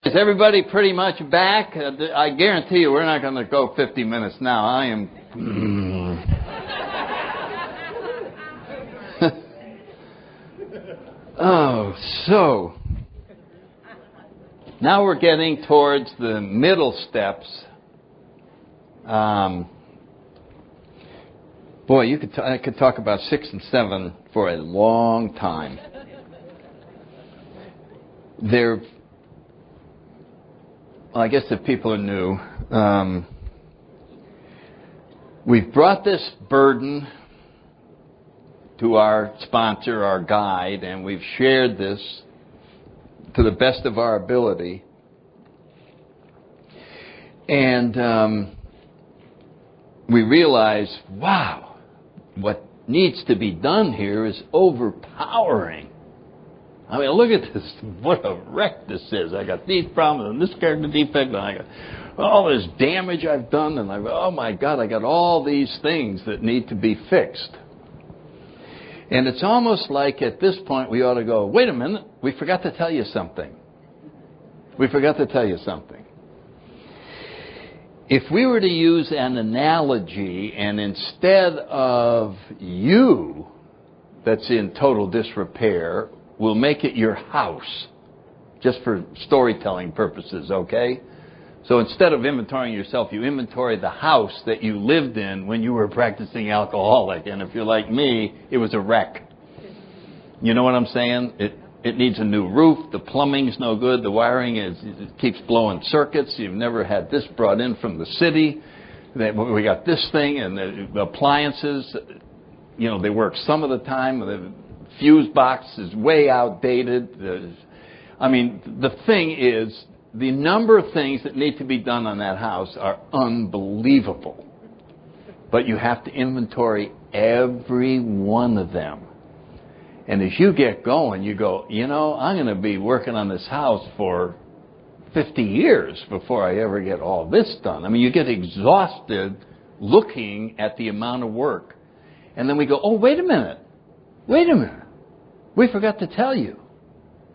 Is everybody pretty much back? I guarantee you we're not going to go 50 minutes now. I am... Oh, so... Now we're getting towards the middle steps. Boy, I could talk about 6 and 7 for a long time. I guess if people are new, we've brought this burden to our sponsor, our guide, and we've shared this to the best of our ability. And we realize, wow, what needs to be done here is overpowering. I mean, look at this. What a wreck this is. I got these problems and this character defect, and I got all this damage I've done, and oh my God, I got all these things that need to be fixed. And it's almost like at this point we ought to go, wait a minute, we forgot to tell you something. We forgot to tell you something. If we were to use an analogy, and instead of you that's in total disrepair, we'll make it your house, just for storytelling purposes, okay? So instead of inventorying yourself, you inventory the house that you lived in when you were a practicing alcoholic. And if you're like me, it was a wreck. You know what I'm saying? It needs a new roof. The plumbing's no good. The wiring it keeps blowing circuits. You've never had this brought in from the city. We got this thing, and the appliances, you know, they work some of the time. The fuse box is way outdated. I mean, the thing is, the number of things that need to be done on that house are unbelievable. But you have to inventory every one of them. And as you get going, you go, you know, I'm going to be working on this house for 50 years before I ever get all this done. I mean, you get exhausted looking at the amount of work. And then we go, oh, wait a minute. We forgot to tell you.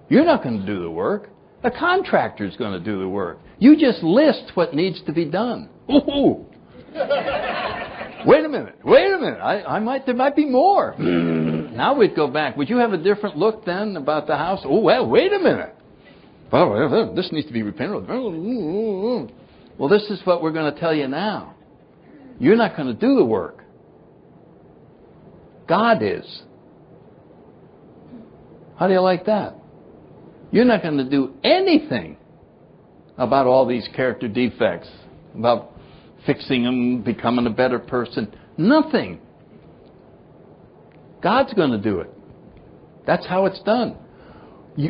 You're not going to do the work. A contractor's going to do the work. You just list what needs to be done. Ooh. Wait a minute. There might be more. Now we'd go back. Would you have a different look then about the house? Oh, well, wait a minute. Well, this needs to be repainted. Well, this is what we're going to tell you now. You're not going to do the work. God is. How do you like that? You're not going to do anything about all these character defects, about fixing them, becoming a better person. Nothing. God's going to do it. That's how it's done.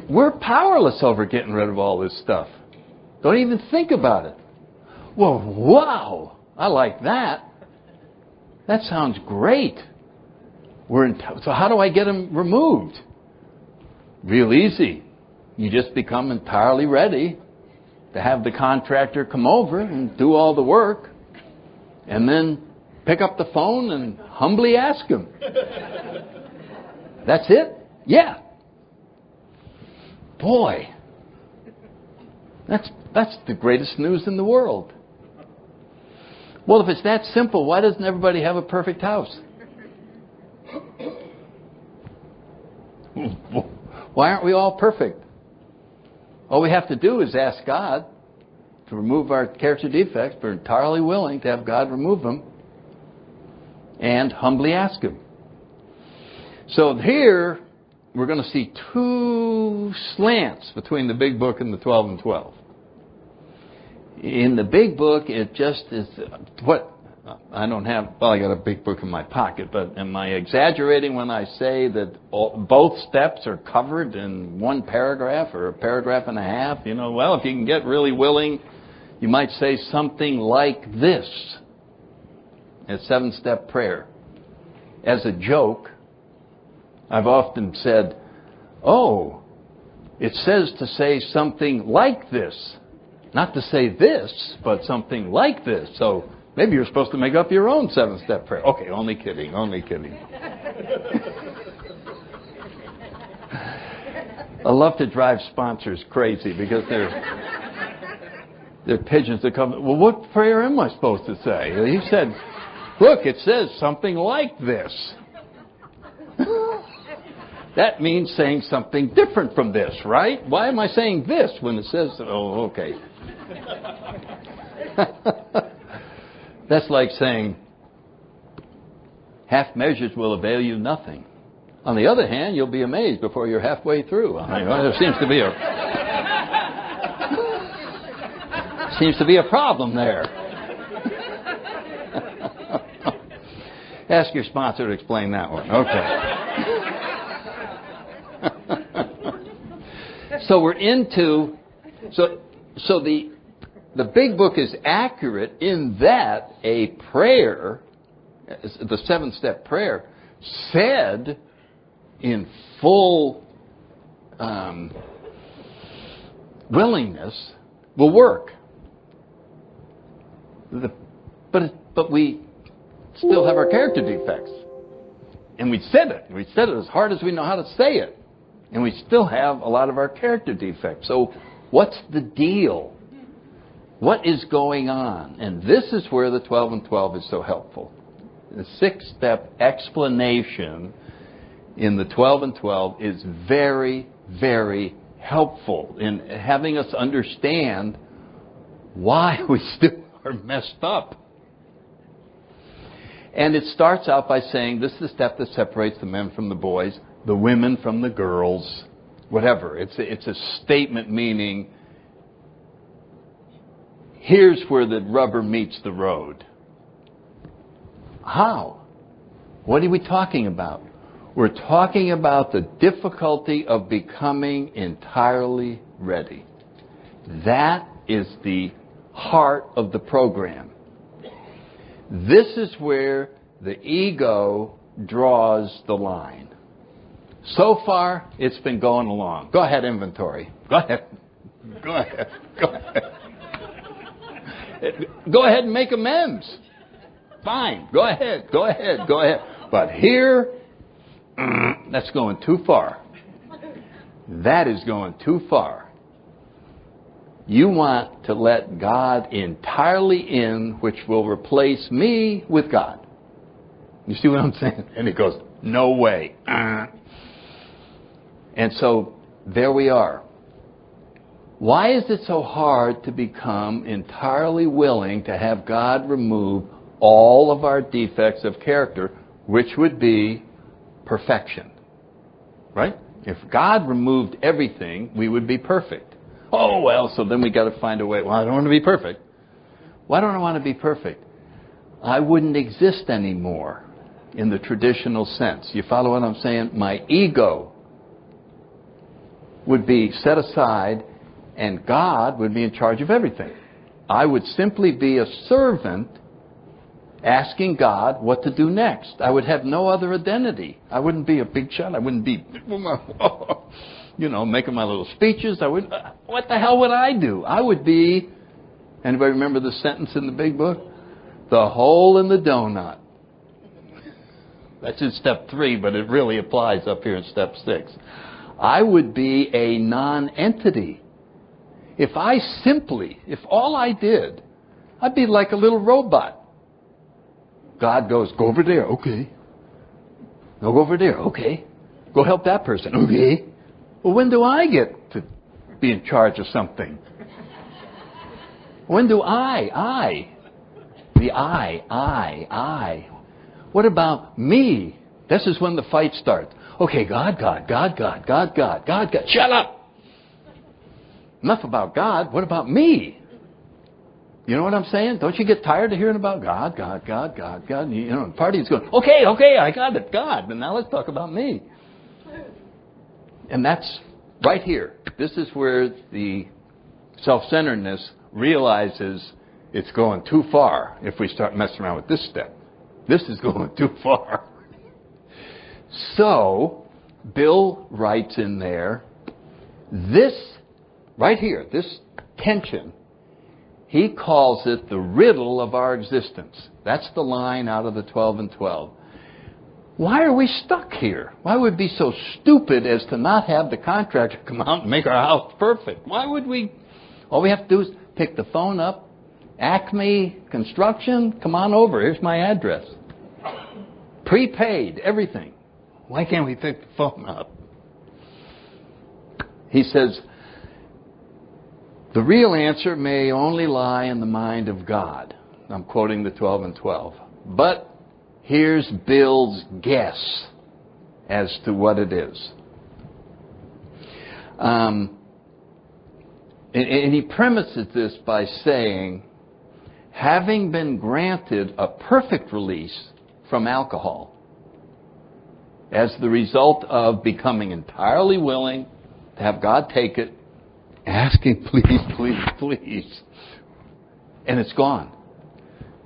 We're powerless over getting rid of all this stuff. Don't even think about it. Well, wow, I like that. That sounds great. So how do I get them removed? Real easy. You just become entirely ready to have the contractor come over and do all the work, and then pick up the phone and humbly ask him. That's it? Yeah. Boy, that's the greatest news in the world. Well, if it's that simple, why doesn't everybody have a perfect house? Why aren't we all perfect? All we have to do is ask God to remove our character defects. We're entirely willing to have God remove them and humbly ask Him. So here, we're going to see two slants between the Big Book and the 12 and 12. In the Big Book, it just is what I don't have. Well, I got a Big Book in my pocket, but am I exaggerating when I say that both steps are covered in one paragraph or a paragraph and a half? You know, well, if you can get really willing, you might say something like this: a 7-step prayer. As a joke, I've often said, oh, it says to say something like this. Not to say this, but something like this. So maybe you're supposed to make up your own 7-step prayer. Okay, only kidding. I love to drive sponsors crazy because they're pigeons that come, well, what prayer am I supposed to say? He said, look, it says something like this. That means saying something different from this, right? Why am I saying this when it says, oh, okay. That's like saying, half measures will avail you nothing. On the other hand, you'll be amazed before you're halfway through. I mean, there seems to be a problem there. Ask your sponsor to explain that one. Okay. So we're into the big book is accurate in that a prayer, the 7-step prayer, said in full willingness will work. But we still have our character defects. And we said it. We said it as hard as we know how to say it. And we still have a lot of our character defects. So what's the deal? What is going on? And this is where the 12 and 12 is so helpful. The 6-step explanation in the 12 and 12 is very, very helpful in having us understand why we still are messed up. And it starts out by saying this is the step that separates the men from the boys, the women from the girls, whatever. It's a statement meaning here's where the rubber meets the road. How? What are we talking about? We're talking about the difficulty of becoming entirely ready. That is the heart of the program. This is where the ego draws the line. So far, it's been going along. Go ahead, inventory. Go ahead. Go ahead. Go ahead. Go ahead and make amends. Fine. Go ahead. Go ahead. Go ahead. But here, that's going too far. That is going too far. You want to let God entirely in, which will replace me with God. You see what I'm saying? And he goes, no way. And so there we are. Why is it so hard to become entirely willing to have God remove all of our defects of character, which would be perfection? Right? If God removed everything, we would be perfect. Oh, well, so then we got to find a way. Well, I don't want to be perfect. Why don't I want to be perfect? I wouldn't exist anymore in the traditional sense. You follow what I'm saying? My ego would be set aside and God would be in charge of everything. I would simply be a servant asking God what to do next. I would have no other identity. I wouldn't be a big shot. I wouldn't be, making my little speeches. What the hell would I do? I would be, anybody remember the sentence in the big book? The hole in the donut. That's in step 3, but it really applies up here in step 6. I would be a non-entity. If all I did, I'd be like a little robot. God goes, go over there, okay. No, go over there, okay. Go help that person, okay. Well, when do I get to be in charge of something? When do I? The I. What about me? This is when the fight starts. Okay, God. Shut up! Enough about God. What about me? You know what I'm saying? Don't you get tired of hearing about God? The party's going, okay, I got it, God. But now let's talk about me. And that's right here. This is where the self-centeredness realizes it's going too far if we start messing around with this step. This is going too far. So, Bill writes in there, this, right here, this tension, he calls it the riddle of our existence. That's the line out of the 12 and 12. why are we stuck here? Why would we be so stupid as to not have the contractor come out and make our house perfect? Why would we? All we have to do is pick the phone up, Acme Construction, come on over, here's my address. Prepaid, everything. Why can't we pick the phone up? He says, the real answer may only lie in the mind of God. I'm quoting the 12 and 12. But here's Bill's guess as to what it is. And he premises this by saying, having been granted a perfect release from alcohol as the result of becoming entirely willing to have God take it, asking, please, please, please, and it's gone.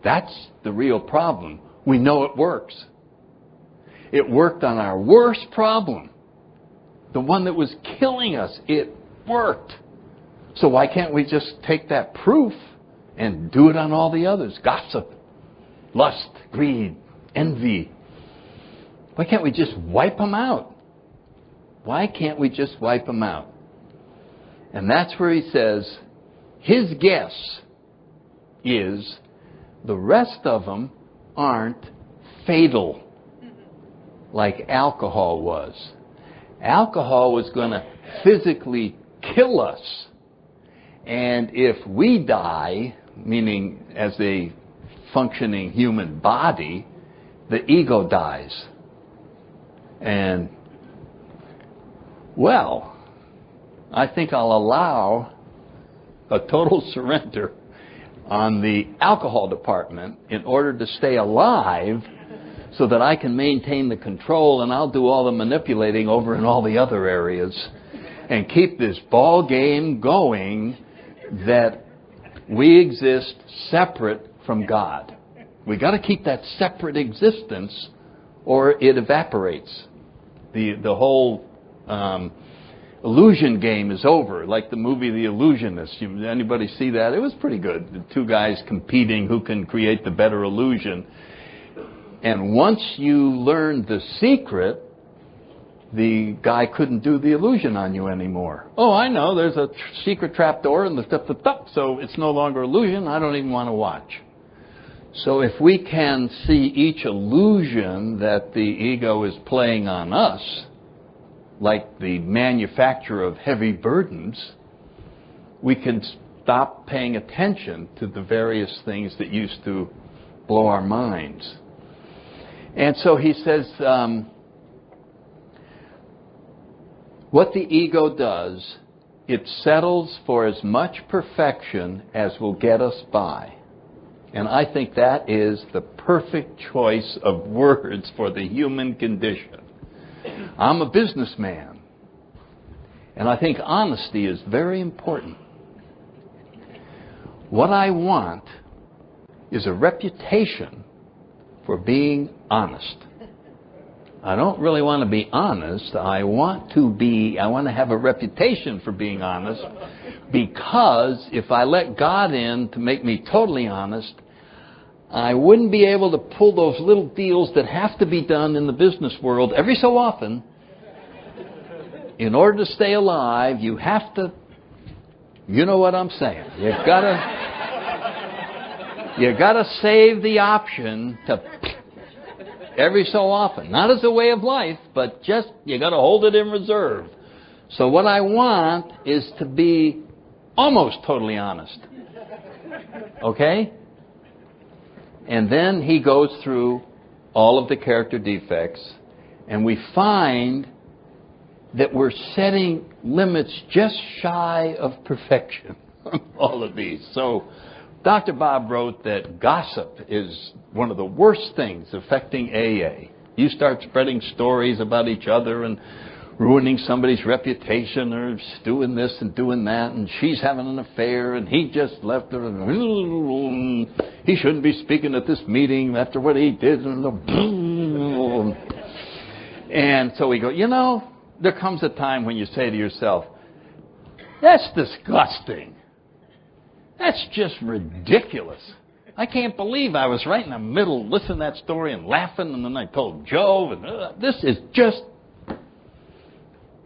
That's the real problem. We know it works. It worked on our worst problem, the one that was killing us. It worked. So why can't we just take that proof and do it on all the others? Gossip, lust, greed, envy. Why can't we just wipe them out? Why can't we just wipe them out? And that's where he says, his guess is the rest of them aren't fatal like alcohol was. Alcohol was going to physically kill us. And if we die, meaning as a functioning human body, the ego dies. And, well, I think I'll allow a total surrender on the alcohol department in order to stay alive so that I can maintain the control, and I'll do all the manipulating over in all the other areas and keep this ball game going that we exist separate from God. We got to keep that separate existence or it evaporates. The whole illusion game is over, like the movie The Illusionist. Anybody see that? It was pretty good. The two guys competing who can create the better illusion. And once you learned the secret, the guy couldn't do the illusion on you anymore. Oh, I know, there's a secret trap door and the stuff, so it's no longer illusion. I don't even want to watch. So if we can see each illusion that the ego is playing on us, like the manufacturer of heavy burdens, we can stop paying attention to the various things that used to blow our minds. And so he says, what the ego does, it settles for as much perfection as will get us by. And I think that is the perfect choice of words for the human condition. I'm a businessman, and I think honesty is very important. What I want is a reputation for being honest. I don't really want to be honest. I want to have a reputation for being honest, because if I let God in to make me totally honest, I wouldn't be able to pull those little deals that have to be done in the business world every so often. In order to stay alive, you have to, you know what I'm saying. You gotta save the option to every so often. Not as a way of life, but just you gotta hold it in reserve. So what I want is to be almost totally honest. Okay? And then he goes through all of the character defects, and we find that we're setting limits just shy of perfection on all of these. So Dr. Bob wrote that gossip is one of the worst things affecting AA. You start spreading stories about each other and ruining somebody's reputation, or doing this and doing that, and she's having an affair, and he just left her, and he shouldn't be speaking at this meeting after what he did. And so we go, there comes a time when you say to yourself, that's disgusting. That's just ridiculous. I can't believe I was right in the middle listening to that story and laughing, and then I told Joe, and this is just,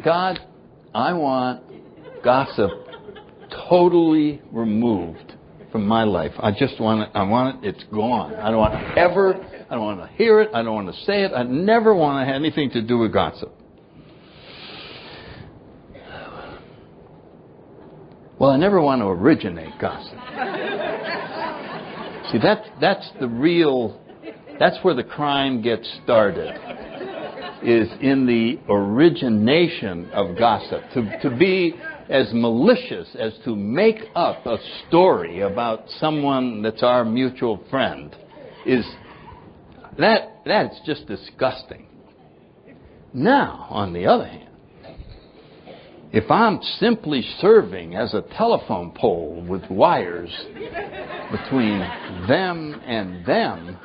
God, I want gossip totally removed from my life. I just want it, it's gone. I don't want to hear it, I don't want to say it, I never want to have anything to do with gossip. Well, I never want to originate gossip. See, that's where the crime gets started, is in the origination of gossip. To be as malicious as to make up a story about someone that's our mutual friend that's just disgusting. Now, on the other hand, if I'm simply serving as a telephone pole with wires between them and them,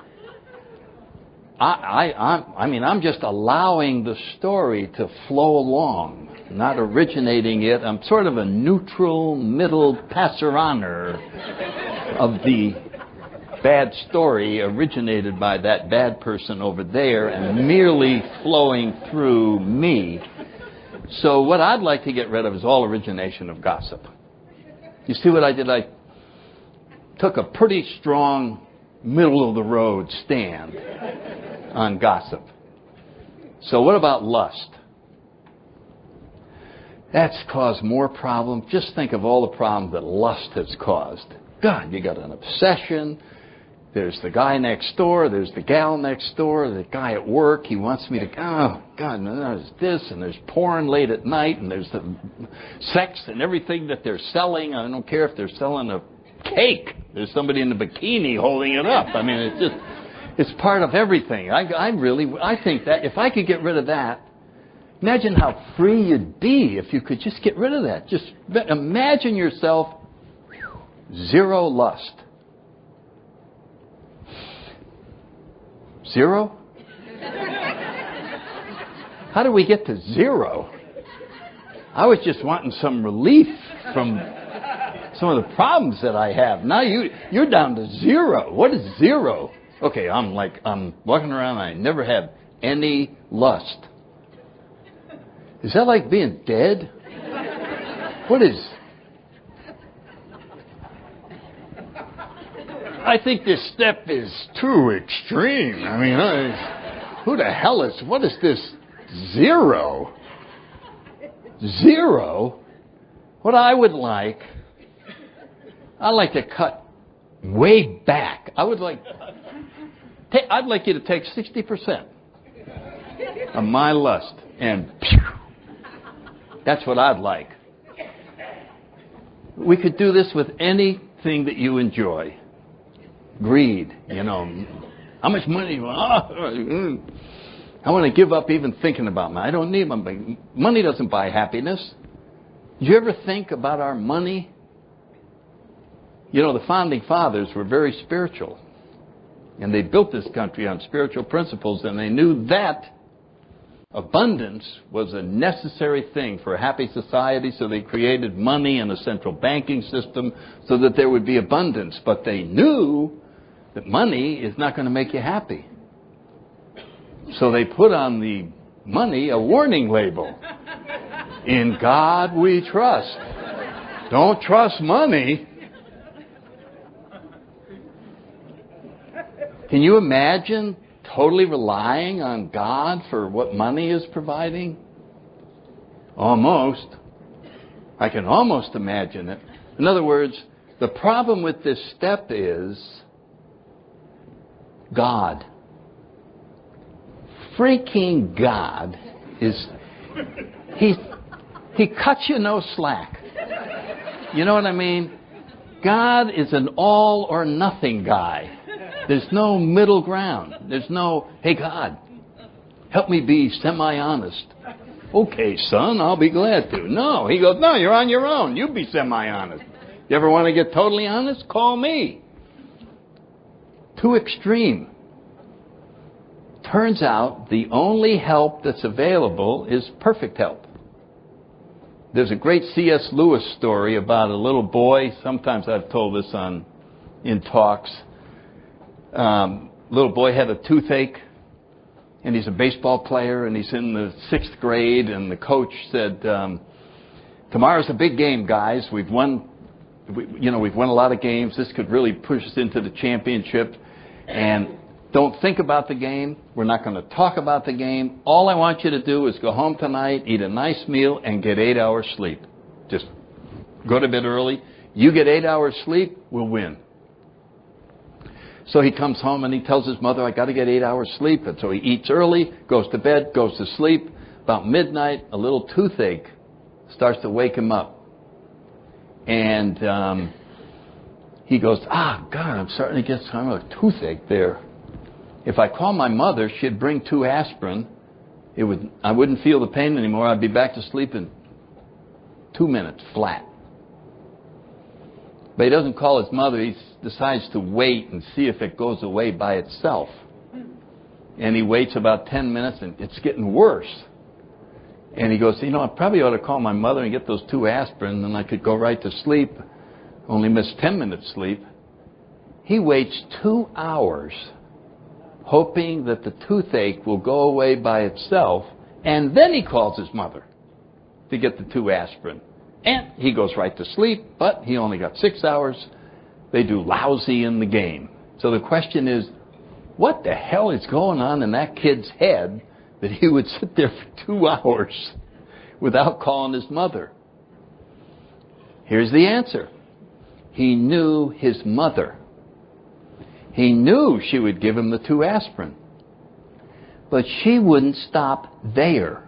I'm just allowing the story to flow along, not originating it. I'm sort of a neutral middle passer-on-er of the bad story originated by that bad person over there and merely flowing through me. So what I'd like to get rid of is all origination of gossip. You see what I did? I took a pretty strong middle-of-the-road stand on gossip. So what about lust? That's caused more problems. Just think of all the problems that lust has caused. God, you got an obsession. There's the guy next door. There's the gal next door. The guy at work. He wants me to, oh, God, and there's this, and there's porn late at night, and there's the sex and everything that they're selling. I don't care if they're selling a cake. There's somebody in a bikini holding it up. I mean, it's part of everything. I think that if I could get rid of that, imagine how free you'd be if you could just get rid of that. Just imagine yourself zero lust. Zero? How do we get to zero? I was just wanting some relief from some of the problems that I have. Now you're down to zero. What is zero? Okay, I'm walking around and I never have any lust. Is that like being dead? What is? I think this step is too extreme. I mean, who the hell is, what is this zero? Zero? What I'd like to cut way back. I'd like you to take 60% of my lust and that's what I'd like. We could do this with anything that you enjoy. Greed, how much money? I want to give up even thinking about money. I don't need money. Money doesn't buy happiness. Did you ever think about our money? The founding fathers were very spiritual. And they built this country on spiritual principles, and they knew that abundance was a necessary thing for a happy society, so they created money and a central banking system so that there would be abundance. But they knew that money is not going to make you happy. So they put on the money a warning label. In God we trust. Don't trust money. Can you imagine totally relying on God for what money is providing? Almost. I can almost imagine it. In other words, the problem with this step is God. Freaking God is, he cuts you no slack. You know what I mean? God is an all or nothing guy. There's no middle ground. There's no, hey God, help me be semi-honest. Okay, son, I'll be glad to. No, he goes, no, you're on your own. You be semi-honest. You ever want to get totally honest? Call me. Too extreme. Turns out the only help that's available is perfect help. There's a great C.S. Lewis story about a little boy. Sometimes I've told this in talks. Little boy had a toothache, and he's a baseball player, and he's in the 6th grade, and the coach said, tomorrow's a big game, guys. We've won a lot of games. This could really push us into the championship. And don't think about the game. We're not going to talk about the game. All I want you to do is go home tonight, eat a nice meal, and get 8 hours sleep. Just go to bed early. You get 8 hours sleep, we'll win. So he comes home and he tells his mother, I got to get 8 hours sleep. And so he eats early, goes to bed, goes to sleep. About midnight, a little toothache starts to wake him up. And he goes, God, I'm starting to get some of a toothache there. If I call my mother, she'd bring 2 aspirin. I wouldn't feel the pain anymore. I'd be back to sleep in 2 minutes flat. But he doesn't call his mother. He decides to wait and see if it goes away by itself. And he waits about 10 minutes, and it's getting worse. And he goes, I probably ought to call my mother and get those 2 aspirin, and then I could go right to sleep, only miss 10 minutes sleep. He waits 2 hours, hoping that the toothache will go away by itself, and then he calls his mother to get the 2 aspirin. And he goes right to sleep, but he only got 6 hours. They do lousy in the game. So the question is, what the hell is going on in that kid's head that he would sit there for 2 hours without calling his mother? Here's the answer. He knew his mother. He knew she would give him the 2 aspirin. But she wouldn't stop there.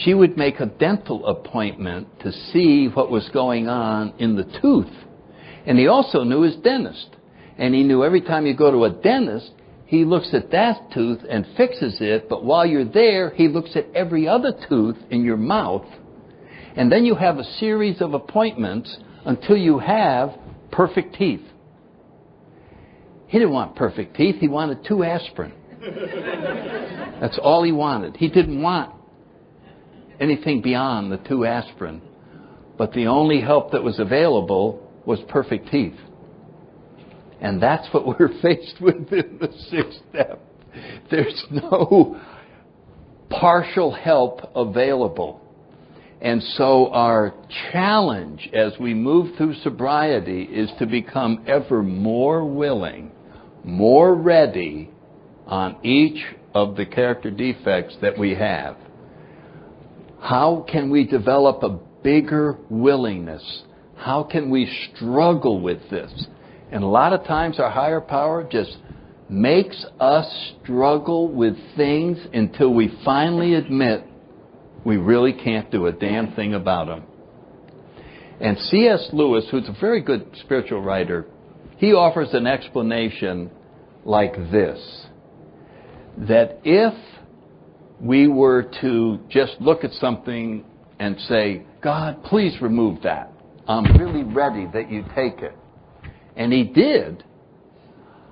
She would make a dental appointment to see what was going on in the tooth. And he also knew his dentist. And he knew every time you go to a dentist, he looks at that tooth and fixes it. But while you're there, he looks at every other tooth in your mouth. And then you have a series of appointments until you have perfect teeth. He didn't want perfect teeth. He wanted 2 aspirin. That's all he wanted. He didn't want anything beyond the 2 aspirin. But the only help that was available was perfect teeth. And that's what we're faced with in the 6th step. There's no partial help available. And so our challenge as we move through sobriety is to become ever more willing, more ready on each of the character defects that we have. How can we develop a bigger willingness? How can we struggle with this? And a lot of times our higher power just makes us struggle with things until we finally admit we really can't do a damn thing about them. And C.S. Lewis, who's a very good spiritual writer, he offers an explanation like this. That if we were to just look at something and say, God, please remove that. I'm really ready that you take it. And he did.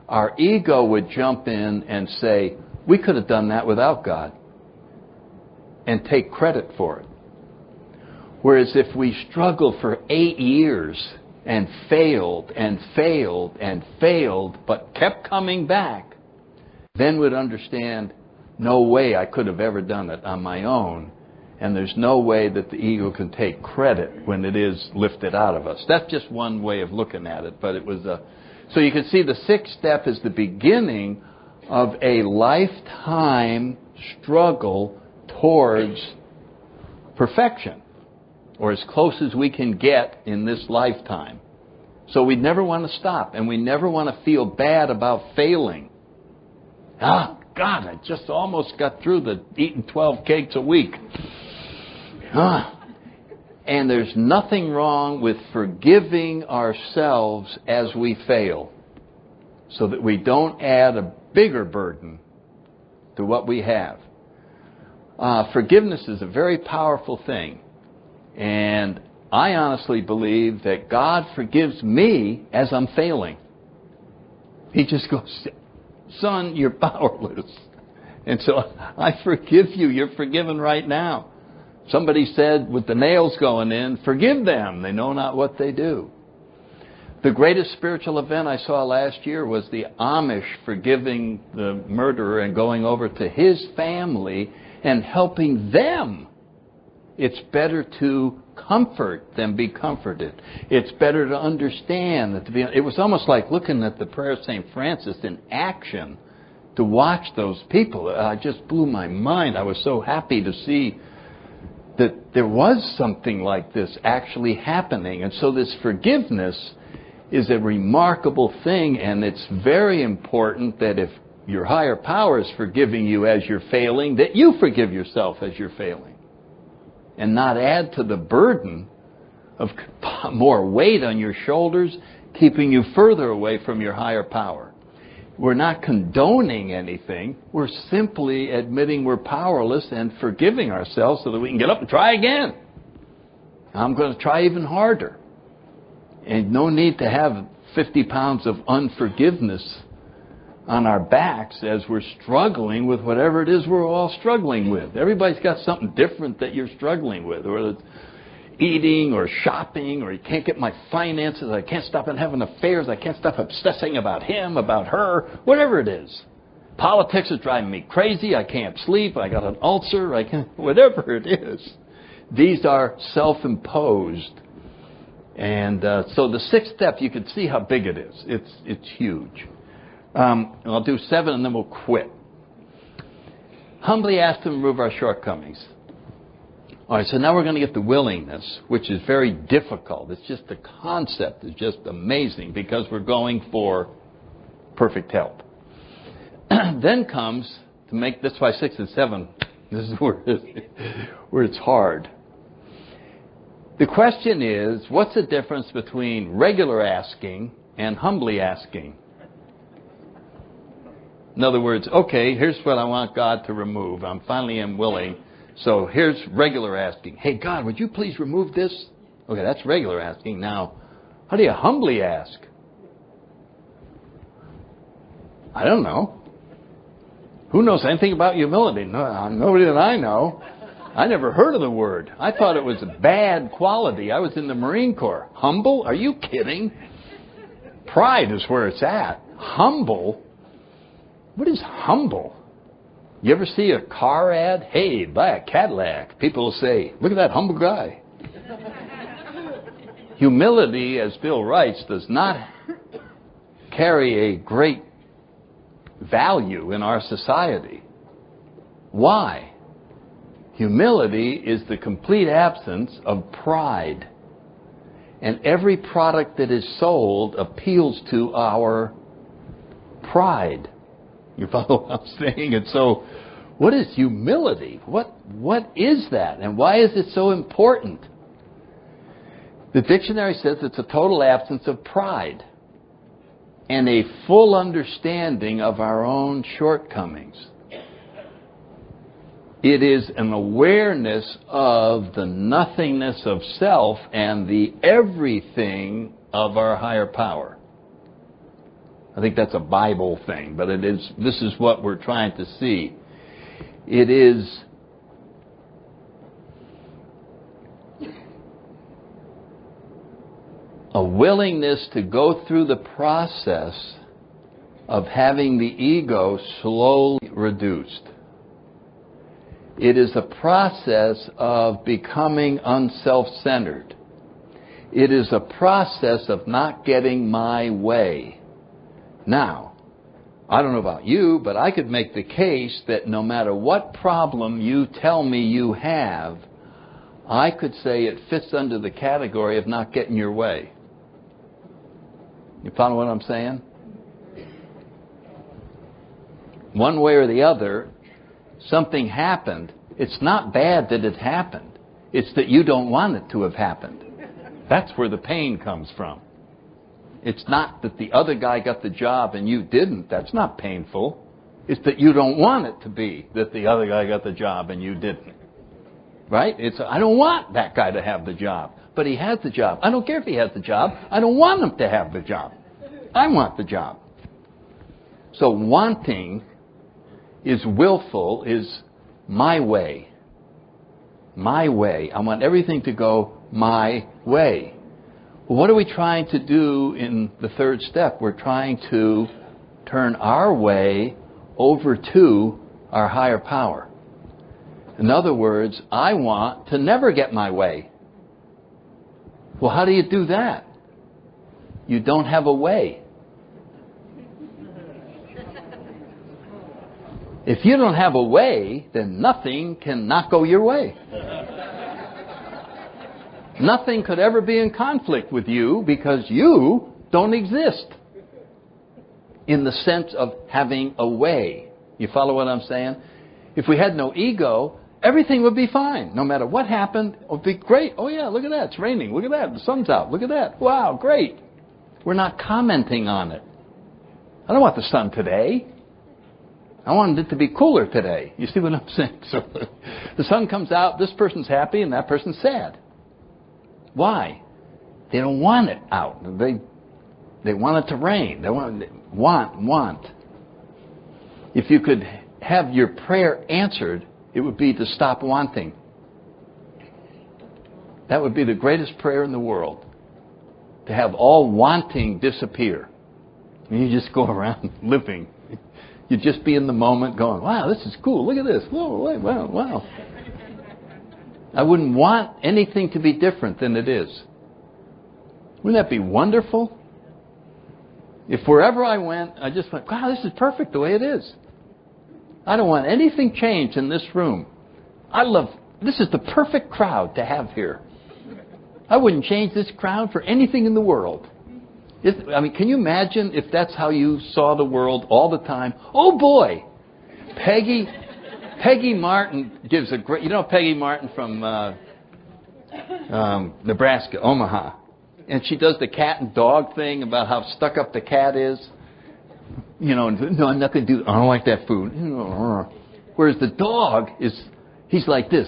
Our ego would jump in and say, we could have done that without God. And take credit for it. Whereas if we struggled for 8 years and failed and failed and failed, but kept coming back, then we'd understand, no way I could have ever done it on my own. And there's no way that the ego can take credit when it is lifted out of us. That's just one way of looking at it. But it was so you can see the 6th step is the beginning of a lifetime struggle towards perfection, or as close as we can get in this lifetime. So we never want to stop, and we never want to feel bad about failing. God, I just almost got through the eating 12 cakes a week. And there's nothing wrong with forgiving ourselves as we fail, so that we don't add a bigger burden to what we have. Forgiveness is a very powerful thing. And I honestly believe that God forgives me as I'm failing. He just goes, son, you're powerless. And so I forgive you. You're forgiven right now. Somebody said with the nails going in, forgive them. They know not what they do. The greatest spiritual event I saw last year was the Amish forgiving the murderer and going over to his family and helping them. It's better to comfort than be comforted. It's better to understand that it was almost like looking at the prayer of St. Francis in action to watch those people. It just blew my mind. I was so happy to see that there was something like this actually happening. And so this forgiveness is a remarkable thing, and it's very important that if your higher power is forgiving you as you're failing, that you forgive yourself as you're failing. And not add to the burden of more weight on your shoulders, keeping you further away from your higher power. We're not condoning anything. We're simply admitting we're powerless and forgiving ourselves so that we can get up and try again. I'm going to try even harder. And no need to have 50 pounds of unforgiveness on our backs as we're struggling with whatever it is we're all struggling with. Everybody's got something different that you're struggling with, whether it's eating or shopping, or you can't get my finances, I can't stop having affairs, I can't stop obsessing about him, about her, whatever it is. Politics is driving me crazy, I can't sleep, I got an ulcer, whatever it is. These are self-imposed. And so the sixth step, you can see how big it is. It's huge. I'll do 7 and then we'll quit. Humbly ask to remove our shortcomings. All right, so now we're going to get the willingness, which is very difficult. It's just the concept is just amazing because we're going for perfect health. Then comes to make, that's why 6 and 7, this is where it's hard. The question is, what's the difference between regular asking and humbly asking? In other words, okay, here's what I want God to remove. I'm finally am willing. So here's regular asking. Hey, God, would you please remove this? Okay, that's regular asking. Now, how do you humbly ask? I don't know. Who knows anything about humility? No, nobody that I know. I never heard of the word. I thought it was a bad quality. I was in the Marine Corps. Humble? Are you kidding? Pride is where it's at. Humble? What is humble? You ever see a car ad? Hey, buy a Cadillac. People will say, look at that humble guy. Humility, as Bill writes, does not carry a great value in our society. Why? Humility is the complete absence of pride. And every product that is sold appeals to our pride. You follow what I'm saying? And so, what is humility? What is that? And why is it so important? The dictionary says it's a total absence of pride and a full understanding of our own shortcomings. It is an awareness of the nothingness of self and the everything of our higher power. I think that's a Bible thing, but this is what we're trying to see. It is a willingness to go through the process of having the ego slowly reduced. It is a process of becoming unself-centered. It is a process of not getting my way. Now, I don't know about you, but I could make the case that no matter what problem you tell me you have, I could say it fits under the category of not getting your way. You follow what I'm saying? One way or the other, something happened. It's not bad that it happened. It's that you don't want it to have happened. That's where the pain comes from. It's not that the other guy got the job and you didn't. That's not painful. It's that you don't want it to be that the other guy got the job and you didn't. Right? I don't want that guy to have the job. But he has the job. I don't care if he has the job. I don't want him to have the job. I want the job. So wanting is willful, is my way. My way. I want everything to go my way. What are we trying to do in the third step? We're trying to turn our way over to our higher power. In other words, I want to never get my way. Well, how do you do that? You don't have a way. If you don't have a way, then nothing can not go your way. Nothing could ever be in conflict with you because you don't exist in the sense of having a way. You follow what I'm saying? If we had no ego, everything would be fine. No matter what happened, it would be great. Oh yeah, look at that. It's raining. Look at that. The sun's out. Look at that. Wow, great. We're not commenting on it. I don't want the sun today. I wanted it to be cooler today. You see what I'm saying? So the sun comes out, this person's happy and that person's sad. Why? They don't want it out. They want it to rain. They want. If you could have your prayer answered, it would be to stop wanting. That would be the greatest prayer in the world. To have all wanting disappear. And you just go around living. You'd just be in the moment going, wow, this is cool. Look at this. Whoa, wow, wow. I wouldn't want anything to be different than it is. Wouldn't that be wonderful? If wherever I went, I just went, wow, this is perfect the way it is. I don't want anything changed in this room. This is the perfect crowd to have here. I wouldn't change this crowd for anything in the world. Can you imagine if that's how you saw the world all the time? Oh boy! Peggy Martin gives a great... You know Peggy Martin from Nebraska, Omaha. And she does the cat and dog thing about how stuck up the cat is. You know, no, I'm not going to do... I don't like that food. Whereas the dog he's like this.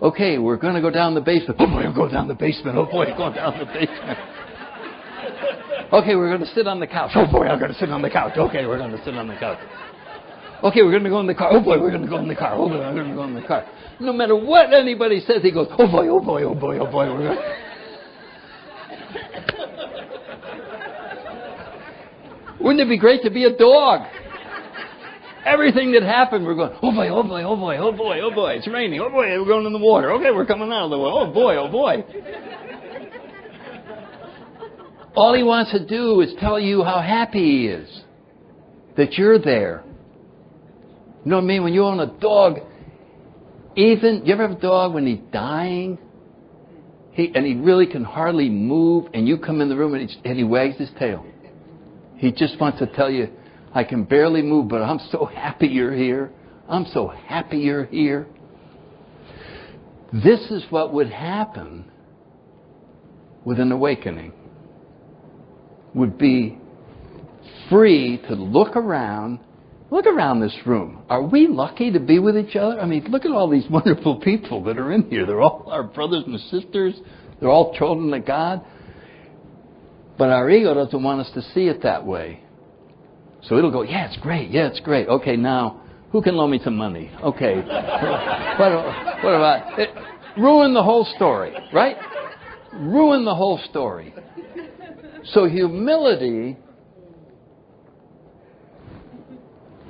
Okay, we're going to go down the basement. Oh boy, I'm going down the basement. Oh boy, I'm going down the basement. Okay, we're going to sit on the couch. Oh boy, I'm going to sit on the couch. Okay, we're going to sit on the couch. Okay, we're going to go in the car. Oh boy, we're going to go in the car. Oh boy, I'm going to go in the car. No matter what anybody says, he goes, oh boy, oh boy, oh boy, oh boy. We're going to... Wouldn't it be great to be a dog? Everything that happened, we're going, oh boy, oh boy, oh boy, oh boy, oh boy, it's raining. Oh boy, we're going in the water. Okay, we're coming out of the water. Oh boy, oh boy. All he wants to do is tell you how happy he is. That you're there. You know what I mean? When you own a dog, you ever have a dog when he's dying? He really can hardly move, and you come in the room and he wags his tail. He just wants to tell you, I can barely move, but I'm so happy you're here. I'm so happy you're here. This is what would happen with an awakening. Would be free to look around this room. Are we lucky to be with each other? I mean, look at all these wonderful people that are in here. They're all our brothers and sisters. They're all children of God. But our ego doesn't want us to see it that way. So it'll go, yeah, it's great. Yeah, it's great. Okay, now, who can loan me some money? Okay. What about it? Ruin the whole story, right? Ruin the whole story. So humility,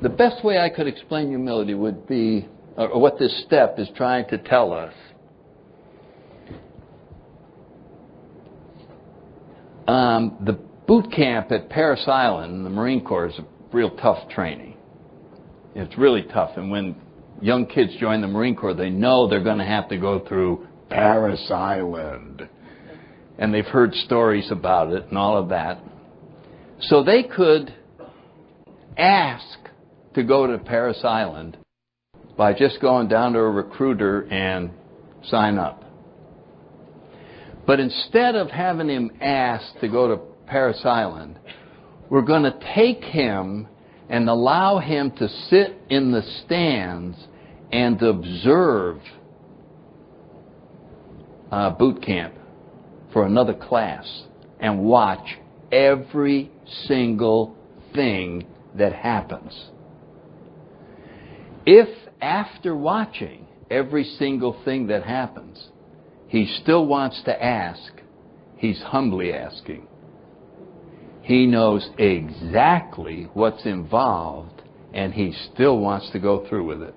the best way I could explain humility would be, or what this step is trying to tell us, the boot camp at Parris Island in the Marine Corps is a real tough training. It's really tough. And when young kids join the Marine Corps, they know they're going to have to go through Parris Island. And they've heard stories about it and all of that. So they could ask to go to Parris Island by just going down to a recruiter and sign up. But instead of having him ask to go to Parris Island, we're going to take him and allow him to sit in the stands and observe boot camp for another class and watch every single thing that happens. If after watching every single thing that happens, he still wants to ask, He's humbly asking. He knows exactly what's involved, and he still wants to go through with it.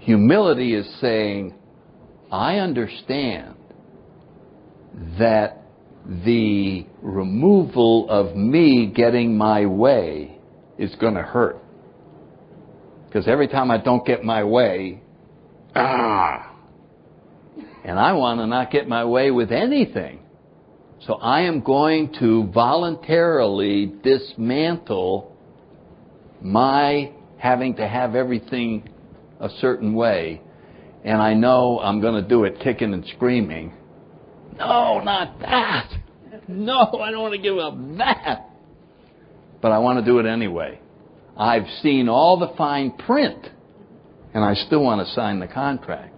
Humility is saying, I understand that the removal of me getting my way is going to hurt. Because every time I don't get my way, and I want to not get my way with anything. So I am going to voluntarily dismantle my having to have everything a certain way. And I know I'm going to do it kicking and screaming. No, not that. No, I don't want to give up that. But I want to do it anyway. I've seen all the fine print, and I still want to sign the contract.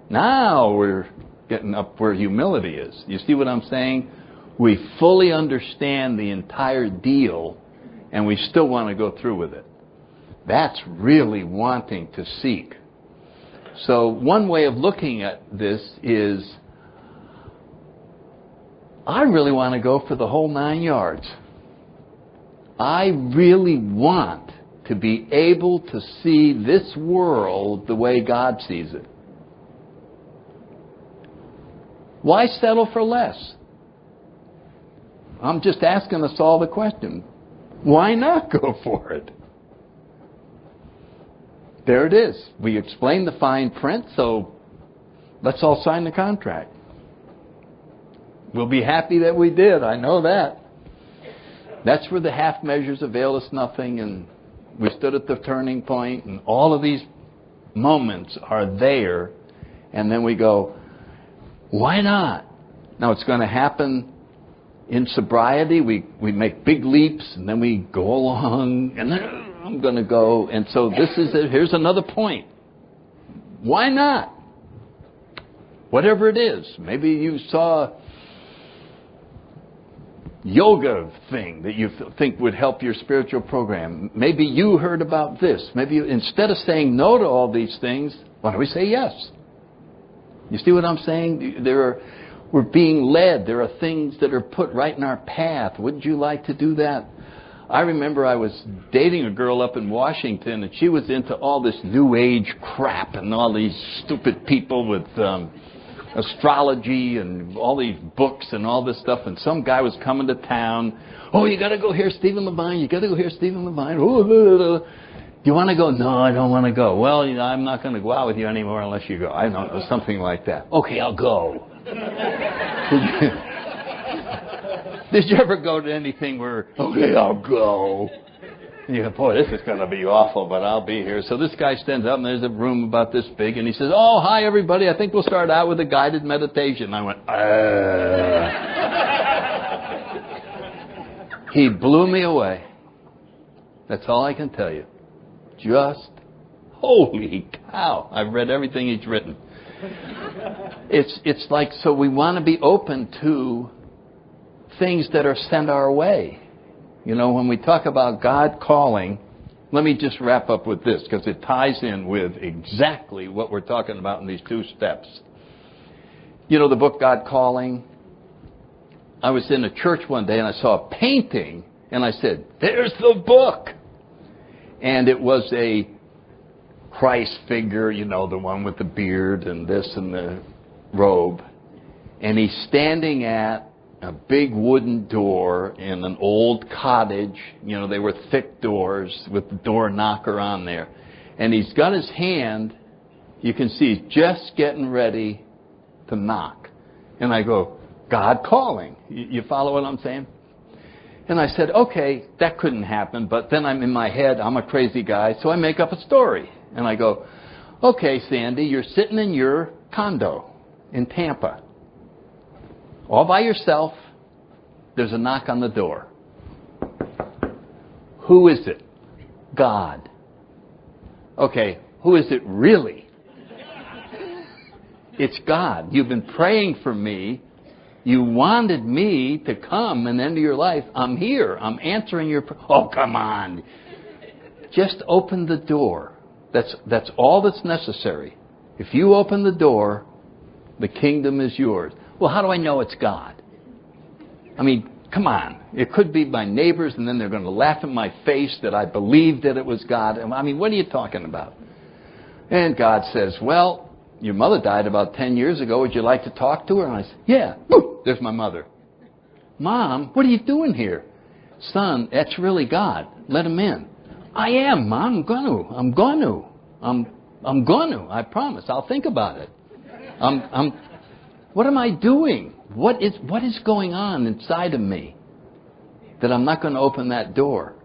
Now we're getting up where humility is. You see what I'm saying? We fully understand the entire deal, and we still want to go through with it. That's really wanting to seek. So one way of looking at this is, I really want to go for the whole 9 yards. I really want to be able to see this world the way God sees it. Why settle for less? I'm just asking us all the question. Why not go for it? There it is. We explained the fine print, so let's all sign the contract. We'll be happy that we did. I know that. That's where the half measures avail us nothing, and we stood at the turning point, and all of these moments are there, and then we go, why not? Now it's going to happen in sobriety. We make big leaps, and then we go along, and then I'm going to go. And so this is it. Here's another point. Why not? Whatever it is. Maybe you saw yoga thing that you think would help your spiritual program. Maybe you heard about this. Maybe instead of saying no to all these things, why don't we say yes? You see what I'm saying? We're being led. There are things that are put right in our path. Wouldn't you like to do that? I remember I was dating a girl up in Washington, and she was into all this New Age crap and all these stupid people with astrology and all these books and all this stuff. And some guy was coming to town. Oh, you got to go hear Stephen Levine. You got to go hear Stephen Levine. Do you want to go? No, I don't want to go. Well, I'm not going to go out with you anymore unless you go. I don't know, something like that. Okay, I'll go. Did you ever go to anything where, okay, I'll go? And you go, boy, this is going to be awful, but I'll be here. So this guy stands up, and there's a room about this big, and he says, oh, hi, everybody. I think we'll start out with a guided meditation. I went, He blew me away. That's all I can tell you. Just, holy cow. I've read everything he's written. It's like, so we want to be open to things that are sent our way. You know, when we talk about God calling, let me just wrap up with this, because it ties in with exactly what we're talking about in these 2 steps. You know the book God Calling? I was in a church one day and I saw a painting, and I said, there's the book. And it was a Christ figure, you know, the one with the beard and this and the robe. And he's standing at a big wooden door in an old cottage. You know, they were thick doors with the door knocker on there. And he's got his hand, you can see he's just getting ready to knock. And I go, God calling. You follow what I'm saying? And I said, okay, that couldn't happen. But then I'm in my head, I'm a crazy guy, so I make up a story. And I go, okay, Sandy, you're sitting in your condo in Tampa. All by yourself. There's a knock on the door. Who is it? God. Okay, who is it really? It's God. You've been praying for me. You wanted me to come and end your life. I'm here. I'm answering your prayer. Oh, come on. Just open the door. That's all that's necessary. If you open the door, the kingdom is yours. Well, how do I know it's God? I mean, come on. It could be my neighbors, and then they're going to laugh in my face that I believed that it was God. I mean, what are you talking about? And God says, well, your mother died about 10 years ago. Would you like to talk to her? And I said, yeah. Woo, there's my mother. Mom, what are you doing here? Son, that's really God. Let him in. I am, Mom. I'm going to. I promise. I'll think about it. What am I doing? What is going on inside of me that I'm not going to open that door?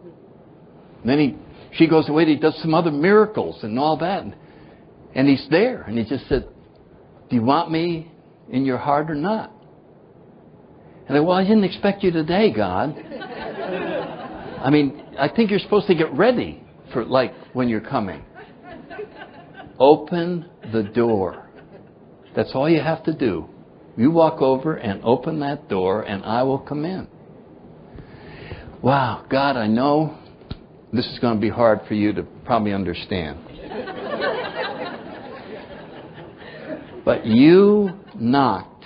And then she goes away. He does some other miracles and all that, and he's there. And he just said, "Do you want me in your heart or not?" And I, well, I didn't expect you today, God. I mean, I think you're supposed to get ready for like when you're coming. Open the door. That's all you have to do. You walk over and open that door, and I will come in. Wow, God, I know this is going to be hard for you to probably understand. But you knocked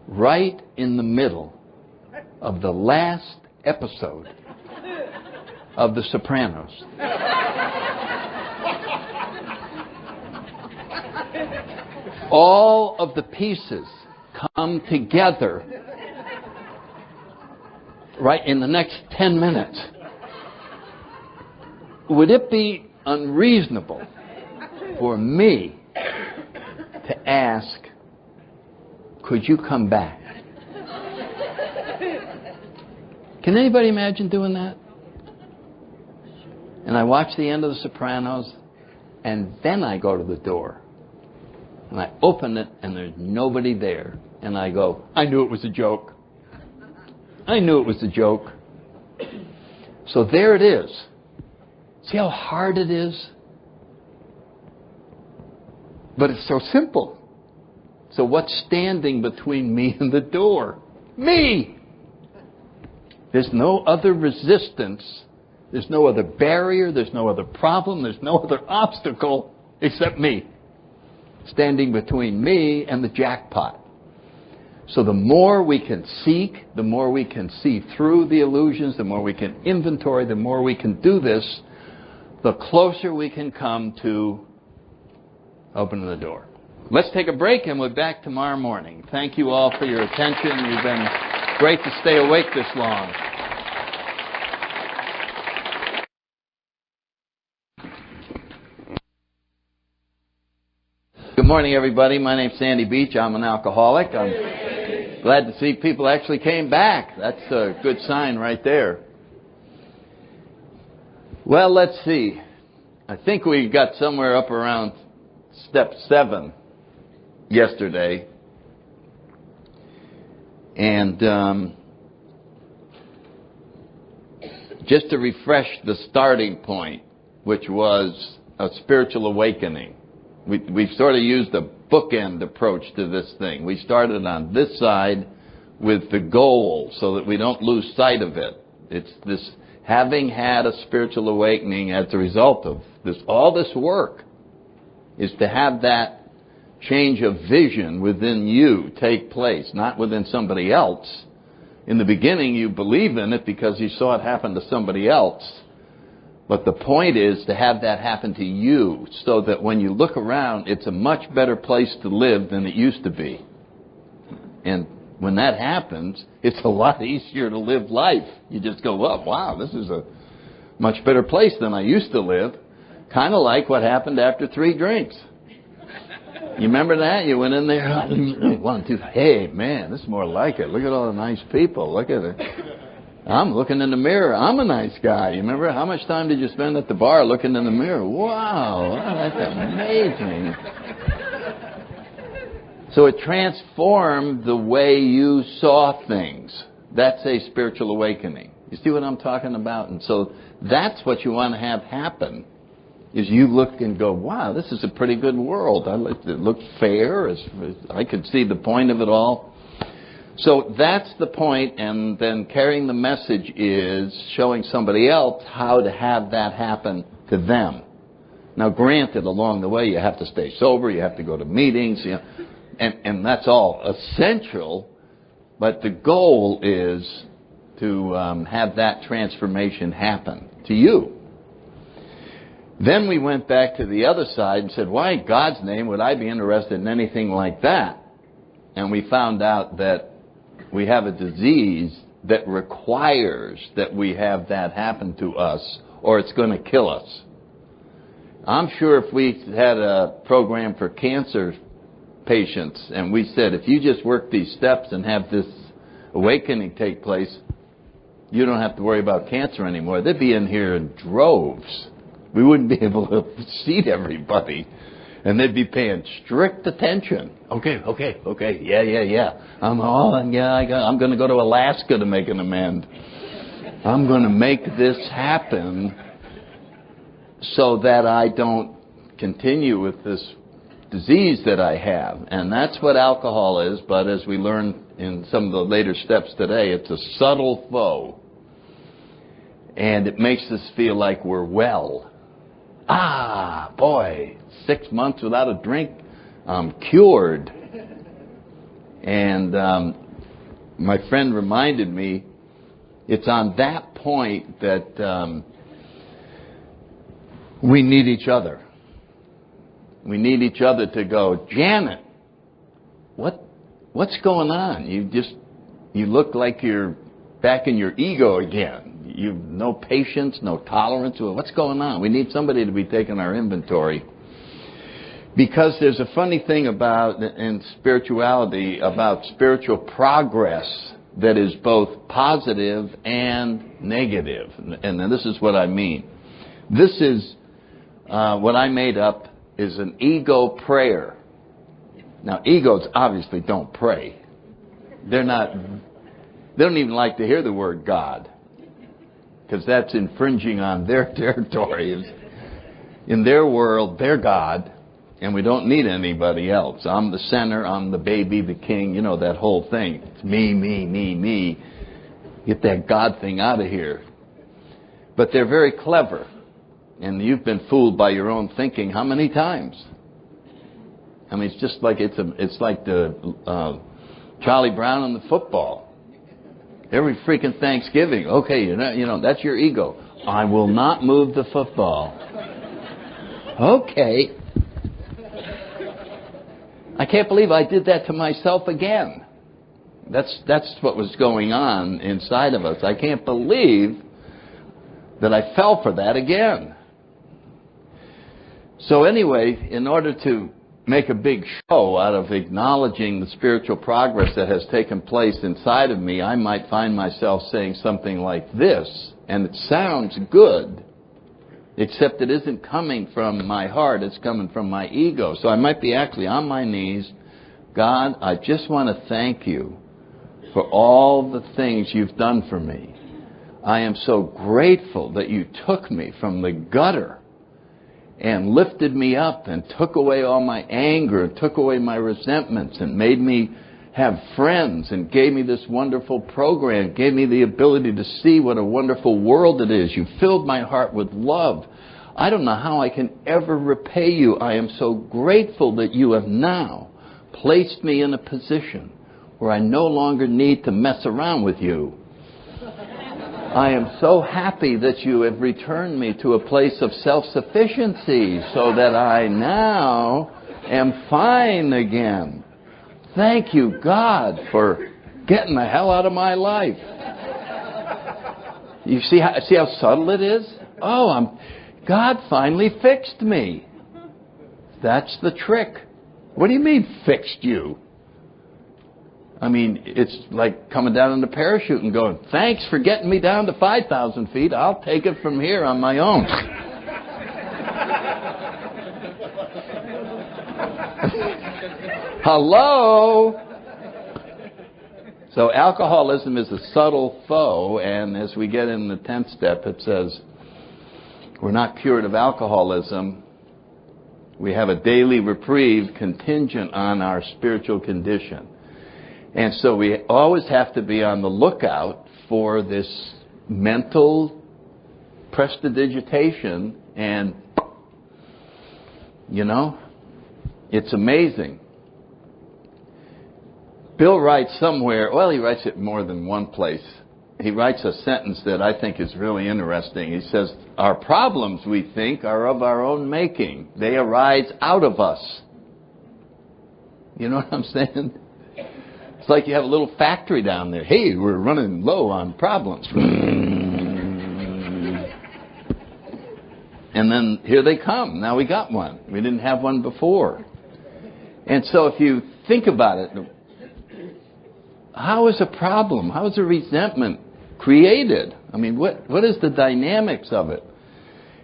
right in the middle of the last episode of The Sopranos. All of the pieces come together right in the next 10 minutes. Would it be unreasonable for me to ask, could you come back? Can anybody imagine doing that? And I watch the end of The Sopranos, and then I go to the door. And I open it, and there's nobody there. And I go, I knew it was a joke. I knew it was a joke. So there it is. See how hard it is? But it's so simple. So what's standing between me and the door? Me! There's no other resistance. There's no other barrier. There's no other problem. There's no other obstacle except me. Standing between me and the jackpot. So the more we can seek, the more we can see through the illusions, the more we can inventory, the more we can do this, the closer we can come to opening the door. Let's take a break, and we're back tomorrow morning. Thank you all for your attention. You've been great to stay awake this long. Good morning, everybody. My name's Sandy Beach. I'm an alcoholic. I'm glad to see people actually came back. That's a good sign right there. Well, let's see. I think we got somewhere up around step 7 yesterday. And just to refresh the starting point, which was a spiritual awakening. We've sort of used a bookend approach to this thing. We started on this side with the goal so that we don't lose sight of it. It's this having had a spiritual awakening as a result of this. All this work is to have that change of vision within you take place, not within somebody else. In the beginning, you believe in it because you saw it happen to somebody else. But the point is to have that happen to you so that when you look around, it's a much better place to live than it used to be. And when that happens, it's a lot easier to live life. You just go, oh, wow, this is a much better place than I used to live. Kind of like what happened after 3 drinks. You remember that? You went in there, 1, 2, hey, man, this is more like it. Look at all the nice people. Look at it. I'm looking in the mirror. I'm a nice guy. You remember? How much time did you spend at the bar looking in the mirror? Wow, that's amazing. So it transformed the way you saw things. That's a spiritual awakening. You see what I'm talking about? And so that's what you want to have happen, is you look and go, wow, this is a pretty good world. It looked fair. I could see the point of it all. So that's the point, and then carrying the message is showing somebody else how to have that happen to them. Now, granted, along the way, you have to stay sober, you have to go to meetings, and that's all essential, But the goal is to have that transformation happen to you. Then we went back to the other side and said, why in God's name would I be interested in anything like that? And we found out that we have a disease that requires that we have that happen to us, or it's going to kill us. I'm sure if we had a program for cancer patients and we said, if you just work these steps and have this awakening take place, you don't have to worry about cancer anymore. They'd be in here in droves. We wouldn't be able to seat everybody. And they'd be paying strict attention. Okay, yeah. I'm going to go to Alaska to make an amend. I'm going to make this happen so that I don't continue with this disease that I have. And that's what alcohol is, but as we learn in some of the later steps today, it's a subtle foe. And it makes us feel like we're well. Boy, 6 months without a drink, I'm cured. And my friend reminded me, it's on that point that we need each other. We need each other to go, Janet, what's going on? You look like you're back in your ego again. You've no patience, no tolerance. What's going on? We need somebody to be taking our inventory. Because there's a funny thing in spirituality, about spiritual progress that is both positive and negative. And this is what I mean. This is what I made up is an ego prayer. Now, egos obviously don't pray. They don't even like to hear the word God, because that's infringing on their territory. In their world, they're God, and we don't need anybody else. I'm the center, I'm the baby, the king, that whole thing. It's me. Get that God thing out of here. But they're very clever, and you've been fooled by your own thinking how many times? I mean, it's just like it's like the Charlie Brown and the football. Every freaking Thanksgiving, okay, that's your ego. I will not move the football. Okay. I can't believe I did that to myself again. That's what was going on inside of us. I can't believe that I fell for that again. So anyway, in order to make a big show out of acknowledging the spiritual progress that has taken place inside of me, I might find myself saying something like this, and it sounds good, except it isn't coming from my heart, it's coming from my ego. So I might be actually on my knees. God, I just want to thank you for all the things you've done for me. I am so grateful that you took me from the gutter and lifted me up and took away all my anger, took away my resentments, and made me have friends, and gave me this wonderful program, gave me the ability to see what a wonderful world it is. You filled my heart with love. I don't know how I can ever repay you. I am so grateful that you have now placed me in a position where I no longer need to mess around with you. I am so happy that you have returned me to a place of self-sufficiency so that I now am fine again. Thank you, God, for getting the hell out of my life. You see how subtle it is? God finally fixed me. That's the trick. What do you mean, fixed you? I mean, it's like coming down in the parachute and going, thanks for getting me down to 5,000 feet. I'll take it from here on my own. Hello? So alcoholism is a subtle foe, and as we get in the 10th step, it says, we're not cured of alcoholism. We have a daily reprieve contingent on our spiritual condition. And so we always have to be on the lookout for this mental prestidigitation, and, it's amazing. Bill writes somewhere, well, he writes it more than one place. He writes a sentence that I think is really interesting. He says, our problems, we think, are of our own making. They arise out of us. You know what I'm saying? It's like you have a little factory down there. Hey, we're running low on problems. And then here they come. Now we got one. We didn't have one before. And so if you think about it, how is a problem? How is a resentment created? I mean, what is the dynamics of it?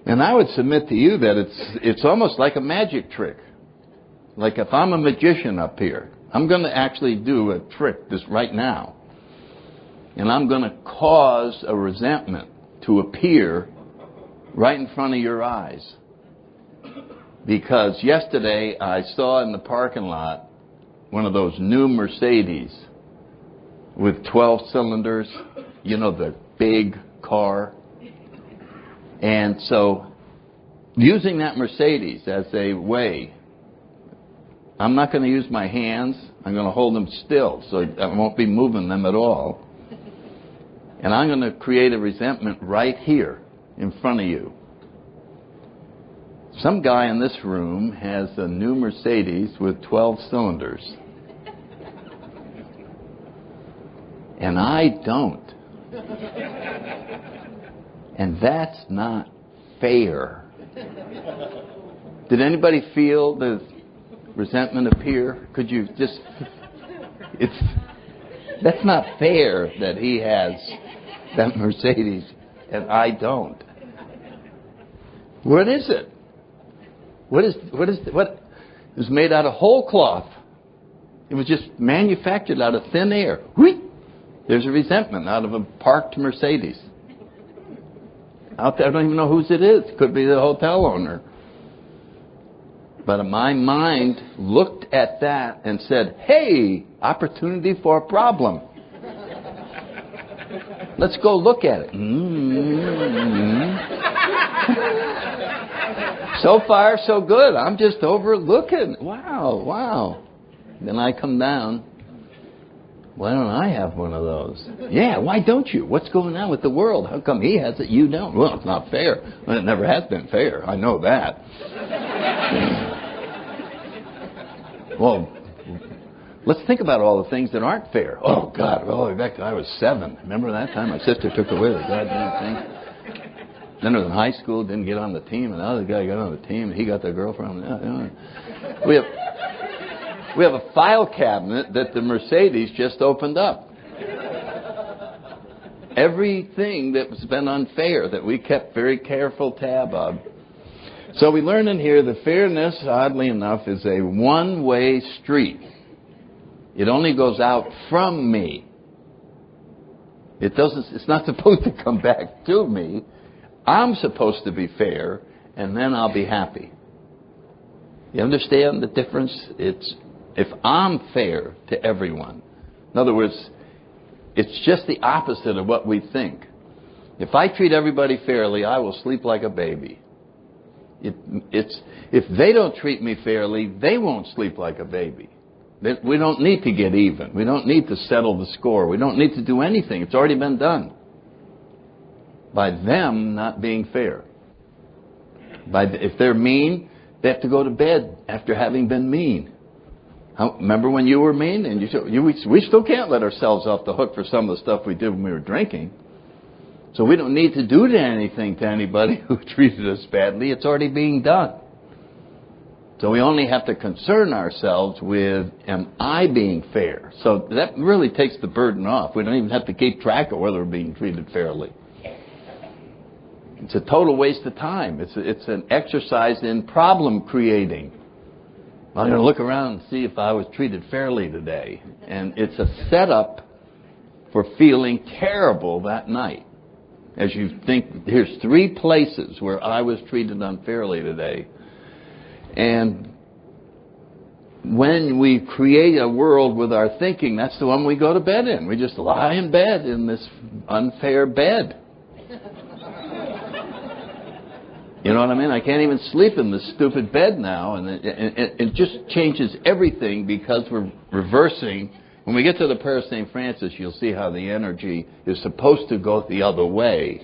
And I would submit to you that it's almost like a magic trick. Like if I'm a magician up here, I'm going to actually do a trick this right now. And I'm going to cause a resentment to appear right in front of your eyes. Because yesterday I saw in the parking lot one of those new Mercedes with 12 cylinders, you know, the big car. And so using that Mercedes as a way, I'm not going to use my hands. I'm going to hold them still so I won't be moving them at all. And I'm going to create a resentment right here in front of you. Some guy in this room has a new Mercedes with 12 cylinders. And I don't. And that's not fair. Did anybody feel the resentment appear? Could you just... That's not fair that he has that Mercedes and I don't. What is it? What is made out of whole cloth? It was just manufactured out of thin air. Whee! There's a resentment out of a parked Mercedes. Out there, I don't even know whose it is. Could be the hotel owner. But my mind looked at that and said, hey, opportunity for a problem. Let's go look at it. So far, so good. I'm just overlooking. Wow. Then I come down. Why don't I have one of those? Yeah, why don't you? What's going on with the world? How come he has it, you don't? Well, it's not fair. Well, it never has been fair. I know that. Well, let's think about all the things that aren't fair. Oh, God, all the way back to I was 7. Remember that time my sister took away the goddamn thing? Then I was in high school, didn't get on the team, and the other guy got on the team, and he got the girlfriend. We have a file cabinet that the Mercedes just opened up. Everything that's been unfair that we kept very careful tab of. So we learn in here that fairness, oddly enough, is a one-way street. It only goes out from me. It's not supposed to come back to me. I'm supposed to be fair, and then I'll be happy. You understand the difference? It's if I'm fair to everyone. In other words, it's just the opposite of what we think. If I treat everybody fairly, I will sleep like a baby. If they don't treat me fairly, they won't sleep like a baby. We don't need to get even. We don't need to settle the score. We don't need to do anything. It's already been done. By them not being fair. If they're mean, they have to go to bed after having been mean. Remember when you were mean? And we still can't let ourselves off the hook for some of the stuff we did when we were drinking. So we don't need to do anything to anybody who treated us badly. It's already being done. So we only have to concern ourselves with, am I being fair? So that really takes the burden off. We don't even have to keep track of whether we're being treated fairly. It's a total waste of time. It's an exercise in problem creating. I'm going to look around and see if I was treated fairly today. And it's a setup for feeling terrible that night. As you think, here's 3 places where I was treated unfairly today. And when we create a world with our thinking, that's the one we go to bed in. We just lie in bed in this unfair bed. You know what I mean? I can't even sleep in this stupid bed now. And it just changes everything because we're reversing When we get to the prayer of St. Francis, you'll see how the energy is supposed to go the other way.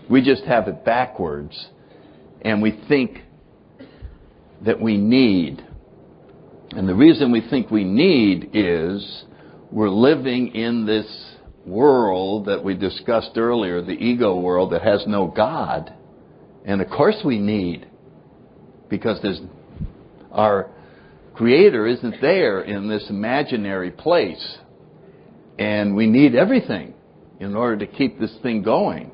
We just have it backwards, and we think that we need. And the reason we think we need is we're living in this world that we discussed earlier, the ego world that has no God. And of course we need, because our Creator isn't there in this imaginary place. And we need everything in order to keep this thing going.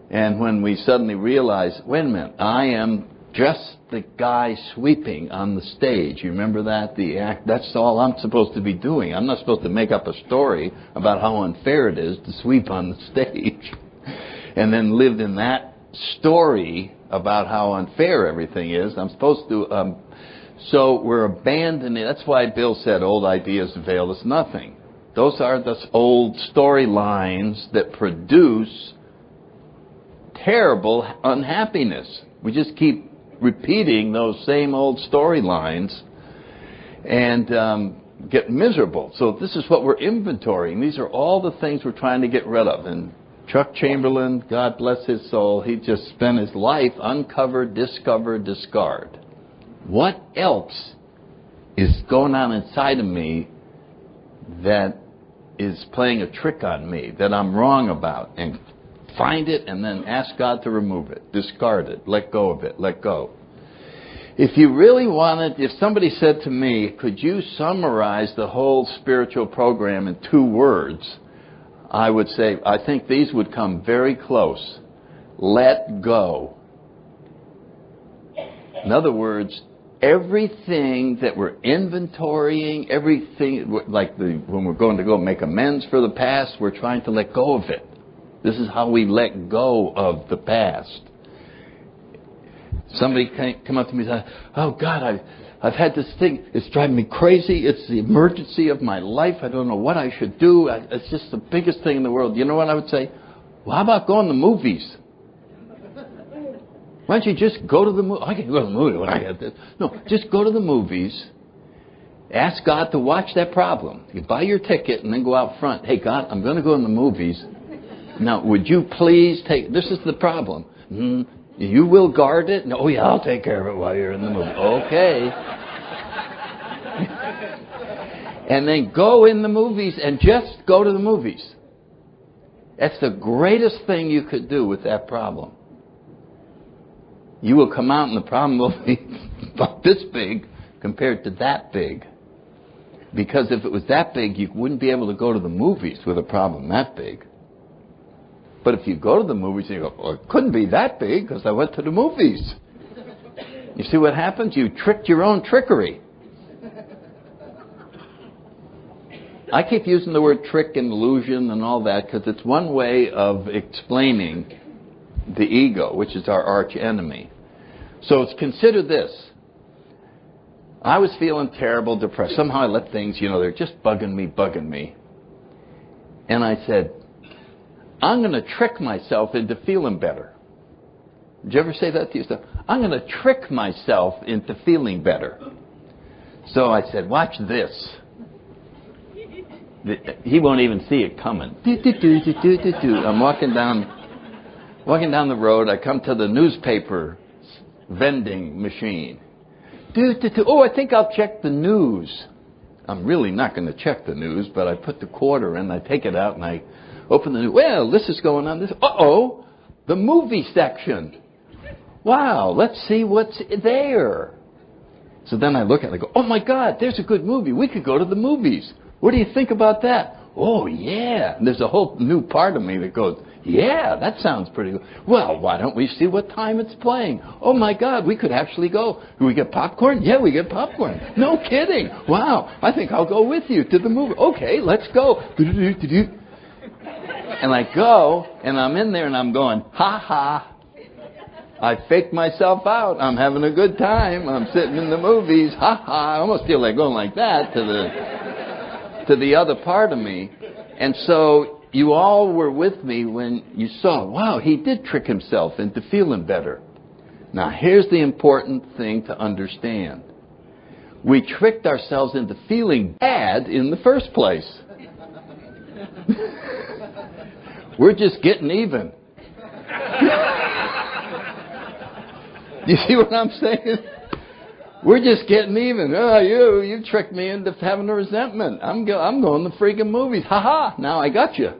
And when we suddenly realize, wait a minute, I am just the guy sweeping on the stage. You remember that? The act, that's all I'm supposed to be doing. I'm not supposed to make up a story about how unfair it is to sweep on the stage and then live in that story about how unfair everything is. I'm supposed to... So we're abandoning... That's why Bill said old ideas avail us nothing. Those are the old storylines that produce terrible unhappiness. We just keep repeating those same old storylines and get miserable. So this is what we're inventorying. These are all the things we're trying to get rid of. And Chuck Chamberlain, God bless his soul, he just spent his life uncover, discover, discard. What else is going on inside of me that is playing a trick on me, that I'm wrong about? And find it and then ask God to remove it, discard it, let go of it, let go. If you really wanted, if somebody said to me, could you summarize the whole spiritual program in 2 words, I would say, I think these would come very close. Let go. In other words, everything that we're inventorying, everything, like when we're going to go make amends for the past, we're trying to let go of it. This is how we let go of the past. Somebody come up to me and say, oh God, I've had this thing, it's driving me crazy, it's the emergency of my life, I don't know what I should do, it's just the biggest thing in the world. You know what I would say? Well, how about going to the movies? Why don't you just go to the movie? I can go to the movie when I get this. No, just go to the movies. Ask God to watch that problem. You buy your ticket and then go out front. Hey, God, I'm going to go in the movies. Now, would you please take... This is the problem. You will guard it? No, yeah, I'll take care of it while you're in the movie. Okay. And then go in the movies and just go to the movies. That's the greatest thing you could do with that problem. You will come out and the problem will be about this big compared to that big. Because if it was that big, you wouldn't be able to go to the movies with a problem that big. But if you go to the movies and you go, well, it couldn't be that big because I went to the movies. You see what happens? You tricked your own trickery. I keep using the word trick and illusion and all that because it's one way of explaining the ego, which is our arch enemy. So consider this. I was feeling terrible, depressed. Somehow I let things, they're just bugging me. And I said, I'm going to trick myself into feeling better. Did you ever say that to yourself? I'm going to trick myself into feeling better. So I said, watch this. He won't even see it coming. I'm walking down the road. I come to the newspaper vending machine. Oh, I think I'll check the news. I'm really not going to check the news, but I put the quarter in, I take it out, and I open the news. Well, this is going on. Uh-oh, the movie section. Wow, let's see what's there. So then I look at it and I go, oh my God, there's a good movie. We could go to the movies. What do you think about that? Oh, yeah. And there's a whole new part of me that goes, yeah, that sounds pretty good. Well, why don't we see what time it's playing? Oh, my God, we could actually go. Do we get popcorn? Yeah, we get popcorn. No kidding. Wow, I think I'll go with you to the movie. Okay, let's go. And I go, and I'm in there, and I'm going, ha. I faked myself out. I'm having a good time. I'm sitting in the movies. Ha. I almost feel like going like that to the other part of me. And so you all were with me when you saw, wow, he did trick himself into feeling better. Now, here's the important thing to understand. We tricked ourselves into feeling bad in the first place. We're just getting even. You see what I'm saying? We're just getting even. Oh, you tricked me into having a resentment. I'm going to freaking movies. Ha ha! Now I got you.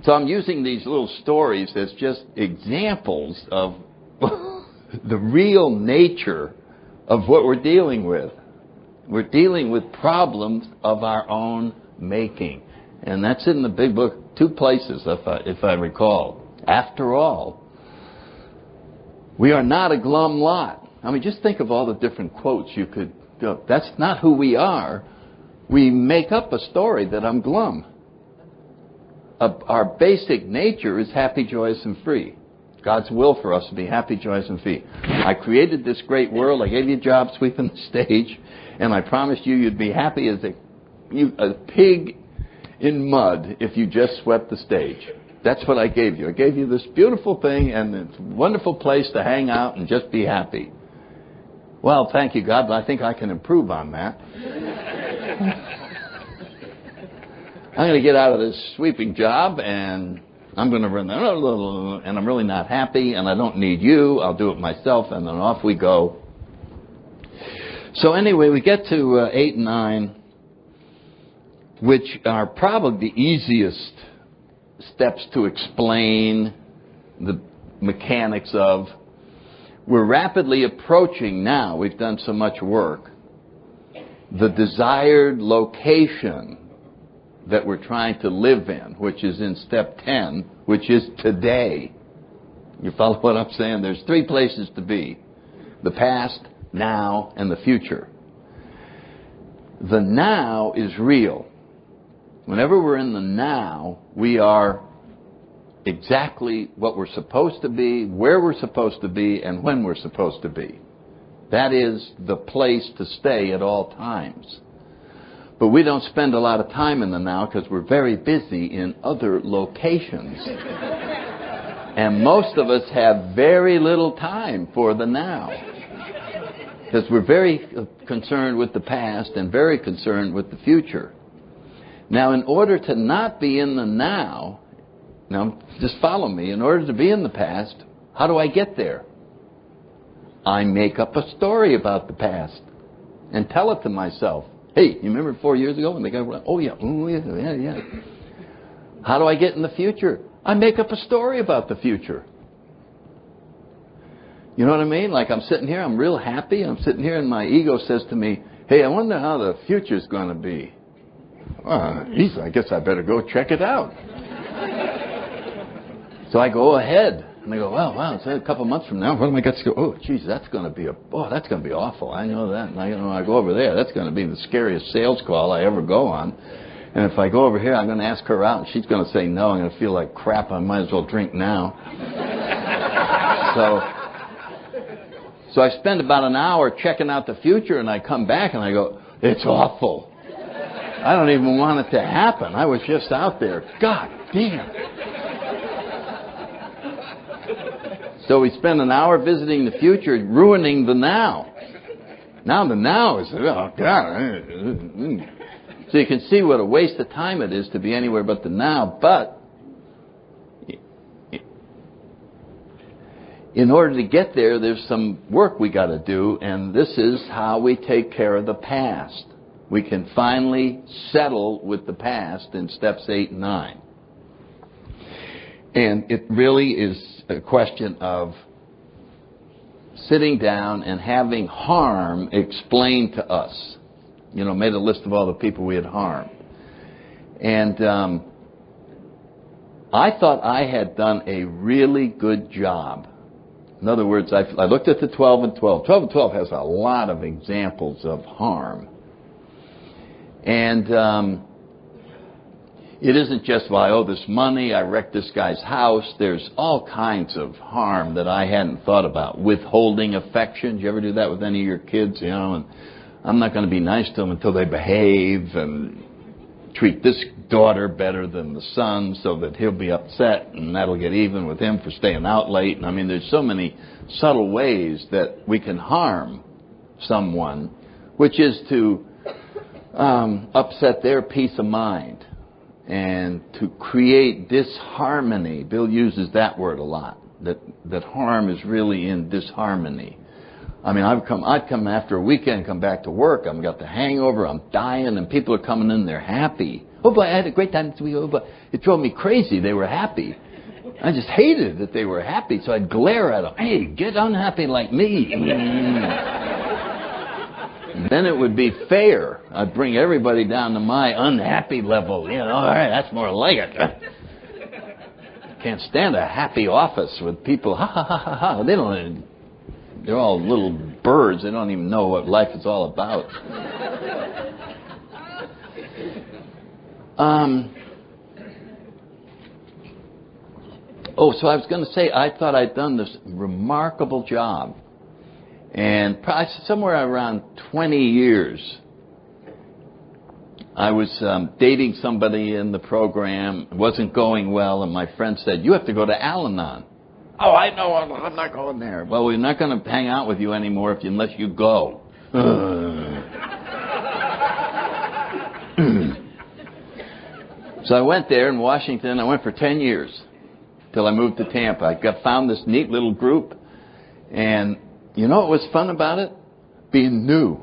So I'm using these little stories as just examples of the real nature of what we're dealing with. We're dealing with problems of our own making. And that's in the big book, 2 places, if I recall. After all, we are not a glum lot. I mean, just think of all the different quotes you could go. That's not who we are. We make up a story that I'm glum. Our basic nature is happy, joyous, and free. God's will for us to be happy, joyous, and free. I created this great world. I gave you a job sweeping the stage, and I promised you'd be happy as a pig in mud if you just swept the stage. That's what I gave you. I gave you this beautiful thing, and it's a wonderful place to hang out and just be happy. Well, thank you, God, but I think I can improve on that. I'm going to get out of this sweeping job, and I'm going to run, and I'm really not happy, and I don't need you. I'll do it myself, and then off we go. So anyway, we get to 8 and 9, which are probably the easiest steps to explain the mechanics of. We're rapidly approaching now, we've done so much work, the desired location that we're trying to live in, which is in step 10, which is today. You follow what I'm saying? There's 3 places to be: the past, now, and the future. The now is real. Whenever we're in the now, we are exactly what we're supposed to be, where we're supposed to be, and when we're supposed to be. That is the place to stay at all times. But we don't spend a lot of time in the now because we're very busy in other locations. And most of us have very little time for the now, because we're very concerned with the past and very concerned with the future. Now, in order to not be in the now, just follow me, in order to be in the past, how do I get there? I make up a story about the past and tell it to myself. Hey, you remember 4 years ago when they got, oh yeah. How do I get in the future? I make up a story about the future. You know what I mean? Like I'm sitting here, I'm real happy, I'm sitting here and my ego says to me, hey, I wonder how the future's going to be. I guess I better go check it out. So I go ahead. And I go, wow, it's a couple months from now, what am I got to go? Oh, geez, that's going to be awful. I know that. And I go over there. That's going to be the scariest sales call I ever go on. And if I go over here, I'm going to ask her out, and she's going to say no. I'm going to feel like crap. I might as well drink now. So I spend about an hour checking out the future, and I come back and I go, it's awful. I don't even want it to happen. I was just out there. God damn. So we spend an hour visiting the future, ruining the now. Now the now is, oh God. So you can see what a waste of time it is to be anywhere but the now. But in order to get there, there's some work we got to do, and this is how we take care of the past. We can finally settle with the past in steps 8 and 9. And it really is a question of sitting down and having harm explained to us. Made a list of all the people we had harmed. And I thought I had done a really good job. In other words, I looked at the 12 and 12. 12 and 12 has a lot of examples of harm. And it isn't just, well, I owe this money, I wrecked this guy's house. There's all kinds of harm that I hadn't thought about. Withholding affection. Do you ever do that with any of your kids? And I'm not going to be nice to them until they behave, and treat this daughter better than the son so that he'll be upset, and that'll get even with him for staying out late. And I mean, there's so many subtle ways that we can harm someone, which is to upset their peace of mind and to create disharmony. Bill uses that word a lot, that harm is really in disharmony. I mean, I'd come after a weekend, come back to work, I've got the hangover, I'm dying, and people are coming in, they're happy. Oh boy, I had a great time this week. Oh boy. It drove me crazy, they were happy. I just hated that they were happy, so I'd glare at them. Hey, get unhappy like me. Then it would be fair. I'd bring everybody down to my unhappy level. You know, all right, that's more like it. Can't stand a happy office with people, ha, ha, ha, ha, ha. They're all little birds. They don't even know what life is all about. So I was going to say, I thought I'd done this remarkable job. And probably somewhere around 20 years, I was dating somebody in the program. It wasn't going well, and my friend said, you have to go to Al-Anon. Oh, I know, I'm not going there. Well, we're not going to hang out with you anymore unless you go. So I went there in Washington. I went for 10 years till I moved to Tampa. I found this neat little group, and you know what was fun about it? Being new.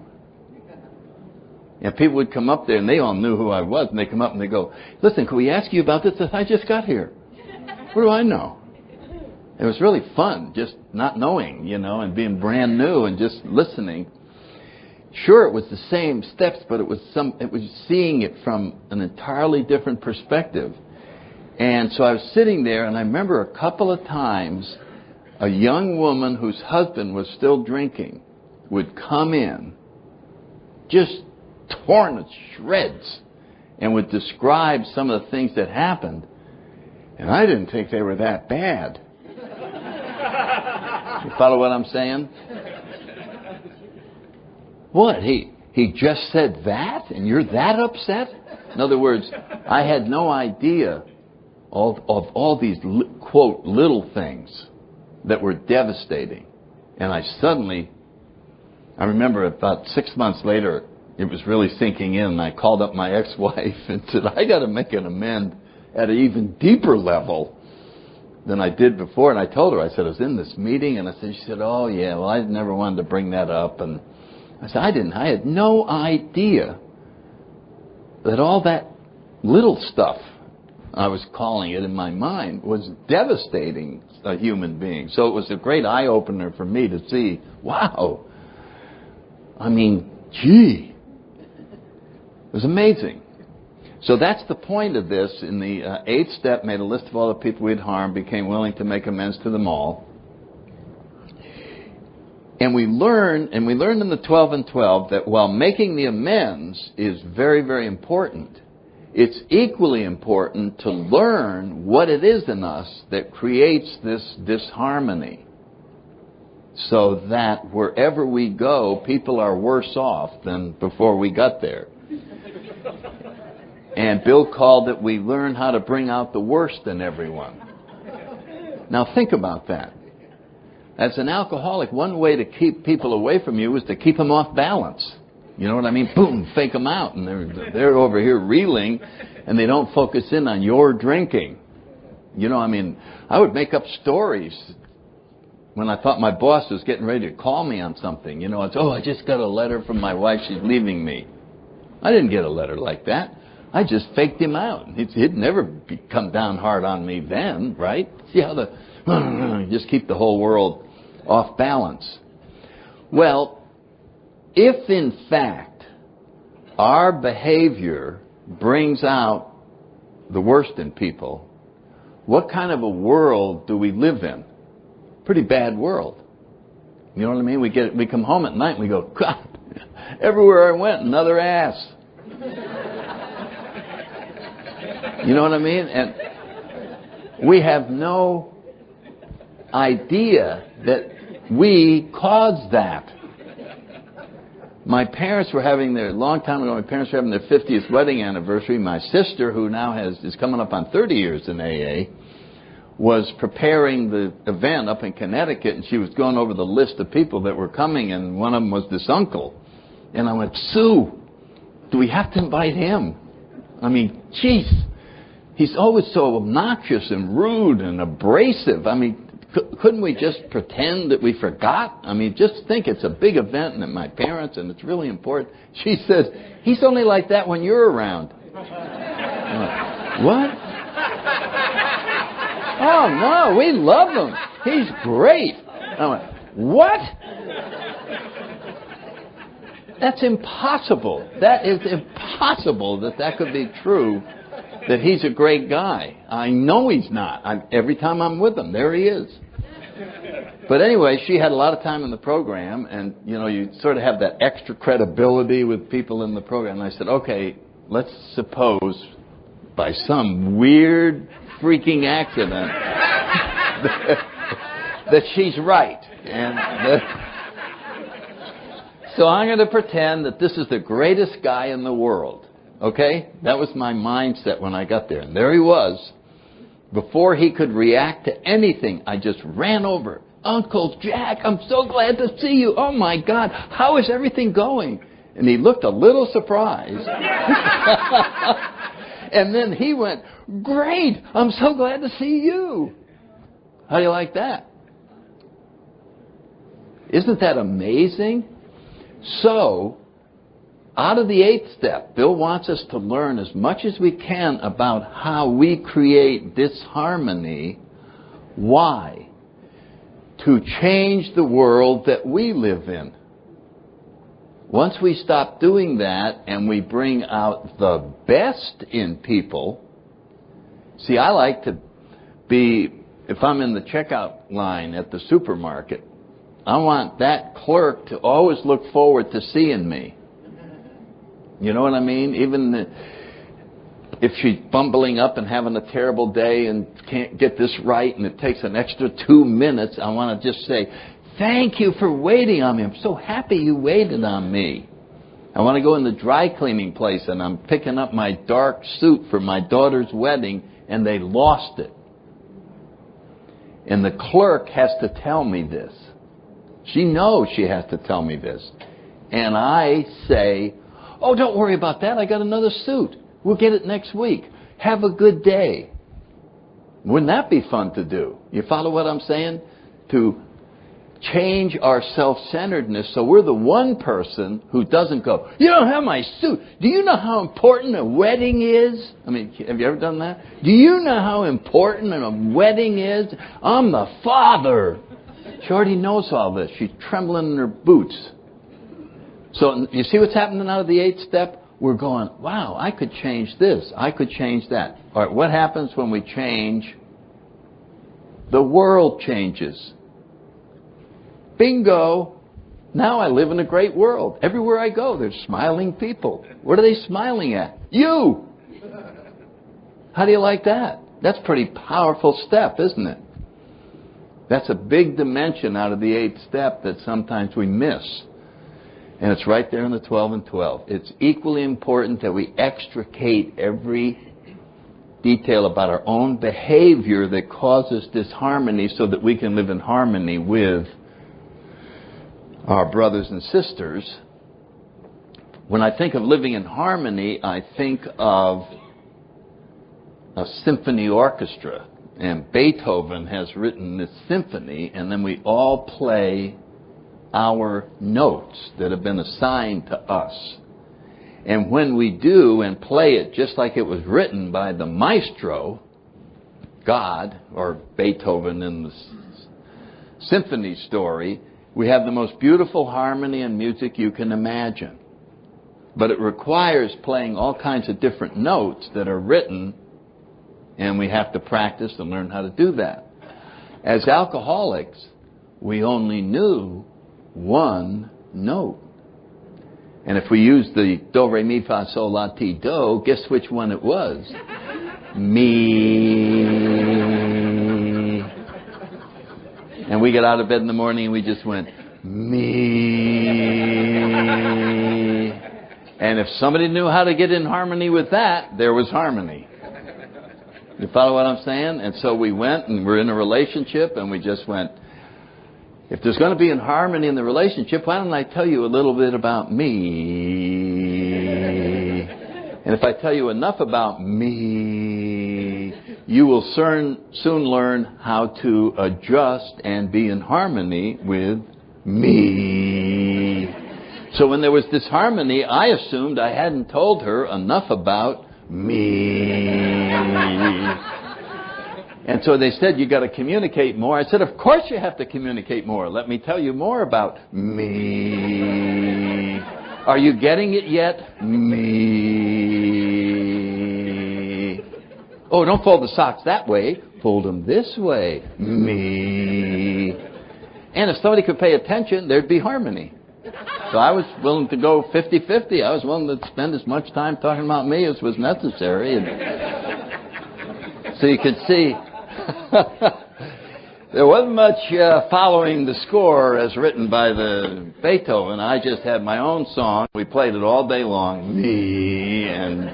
And people would come up there, and they all knew who I was, and they come up and they go, listen, can we ask you about this? I just got here. What do I know? It was really fun, just not knowing, you know, and being brand new and just listening. Sure, it was the same steps, but it was seeing it from an entirely different perspective. And so I was sitting there, and I remember a couple of times a young woman whose husband was still drinking would come in, just torn to shreds, and would describe some of the things that happened. And I didn't think they were that bad. You follow what I'm saying? What? He just said that, and you're that upset? In other words, I had no idea of all these, quote, little things that were devastating. And I remember about 6 months later, it was really sinking in, and I called up my ex-wife and said, I got to make an amend at an even deeper level than I did before. And I told her, I said, I was in this meeting, and she said, oh yeah, well, I never wanted to bring that up. And I said, I had no idea that all that little stuff, I was calling it in my mind, was devastating a human being. So it was a great eye-opener for me to see, wow, I mean, gee, it was amazing. So that's the point of this. In the 8th step, made a list of all the people we'd harmed, became willing to make amends to them all. And we learned in the 12 and 12 that while making the amends is very, very important, it's equally important to learn what it is in us that creates this disharmony, so that wherever we go, people are worse off than before we got there. And Bill called it, we learn how to bring out the worst in everyone. Now think about that. As an alcoholic, one way to keep people away from you is to keep them off balance. You know what I mean? Boom, fake them out. And they're over here reeling, and they don't focus in on your drinking. You know, I mean, I would make up stories when I thought my boss was getting ready to call me on something. You know, it's, I just got a letter from my wife, she's leaving me. I didn't get a letter like that. I just faked him out. He'd never come down hard on me then, right? See how just keep the whole world off balance. Well, if in fact our behavior brings out the worst in people, what kind of a world do we live in? Pretty bad world. You know what I mean? We come home at night and we go, God, everywhere I went, another ass. You know what I mean? And we have no idea that we caused that. My parents were having their 50th wedding anniversary. My sister, who now is coming up on 30 years in AA, was preparing the event up in Connecticut, and she was going over the list of people that were coming, and one of them was this uncle. And I went, Sue, do we have to invite him? I mean, jeez, he's always so obnoxious and rude and abrasive. I mean, couldn't we just pretend that we forgot? I mean, just think it's a big event and my parents, and it's really important. She says, he's only like that when you're around. I'm like, what? Oh, no, we love him. He's great. I'm like, what? That's impossible. That is impossible that could be true, that he's a great guy. I know he's not. Every time I'm with him, there he is. But anyway, she had a lot of time in the program, and, you know, you sort of have that extra credibility with people in the program. And I said, okay, let's suppose by some weird freaking accident that she's right. And so I'm going to pretend that this is the greatest guy in the world. Okay? That was my mindset when I got there. And there he was. Before he could react to anything, I just ran over. Uncle Jack, I'm so glad to see you. Oh, my God. How is everything going? And he looked a little surprised. And then he went, great. I'm so glad to see you. How do you like that? Isn't that amazing? So, out of the 8th step, Bill wants us to learn as much as we can about how we create disharmony. Why? To change the world that we live in. Once we stop doing that and we bring out the best in people, see, I like to be, if I'm in the checkout line at the supermarket, I want that clerk to always look forward to seeing me. You know what I mean? Even if she's bumbling up and having a terrible day and can't get this right and it takes an extra 2 minutes, I want to just say, thank you for waiting on me. I'm so happy you waited on me. I want to go in the dry cleaning place and I'm picking up my dark suit for my daughter's wedding and they lost it. And the clerk has to tell me this. She knows she has to tell me this. And I say, oh, don't worry about that. I got another suit. We'll get it next week. Have a good day. Wouldn't that be fun to do? You follow what I'm saying? To change our self-centeredness so we're the one person who doesn't go, you don't have my suit. Do you know how important a wedding is? I mean, have you ever done that? Do you know how important a wedding is? I'm the father. She already knows all this. She's trembling in her boots. So you see what's happening out of the 8th step? We're going, wow, I could change this. I could change that. All right, what happens when we change? The world changes. Bingo. Now I live in a great world. Everywhere I go, there's smiling people. What are they smiling at? You. How do you like that? That's a pretty powerful step, isn't it? That's a big dimension out of the 8th step that sometimes we miss. And it's right there in the 12 and 12. It's equally important that we extricate every detail about our own behavior that causes disharmony so that we can live in harmony with our brothers and sisters. When I think of living in harmony, I think of a symphony orchestra. And Beethoven has written this symphony, and then we all play our notes that have been assigned to us. And when we do and play it just like it was written by the maestro, God, or Beethoven in the symphony story, we have the most beautiful harmony and music you can imagine. But it requires playing all kinds of different notes that are written, and we have to practice and learn how to do that. As alcoholics, we only knew one note. And if we used the do, re, mi, fa, sol, la, ti, do, guess which one it was? Me. And we got out of bed in the morning and we just went, me. And if somebody knew how to get in harmony with that, there was harmony. You follow what I'm saying? And so we went and we're in a relationship and we just went, if there's going to be harmony in the relationship, why don't I tell you a little bit about me? And if I tell you enough about me, you will soon learn how to adjust and be in harmony with me. So when there was disharmony, I assumed I hadn't told her enough about me. And so they said, you got to communicate more. I said, of course you have to communicate more. Let me tell you more about me. Are you getting it yet? Me. Oh, don't fold the socks that way. Fold them this way. Me. And if somebody could pay attention, there'd be harmony. So I was willing to go 50-50. I was willing to spend as much time talking about me as was necessary. And so you could see there wasn't much following the score as written by the Beethoven. I just had my own song. We played it all day long. Me. And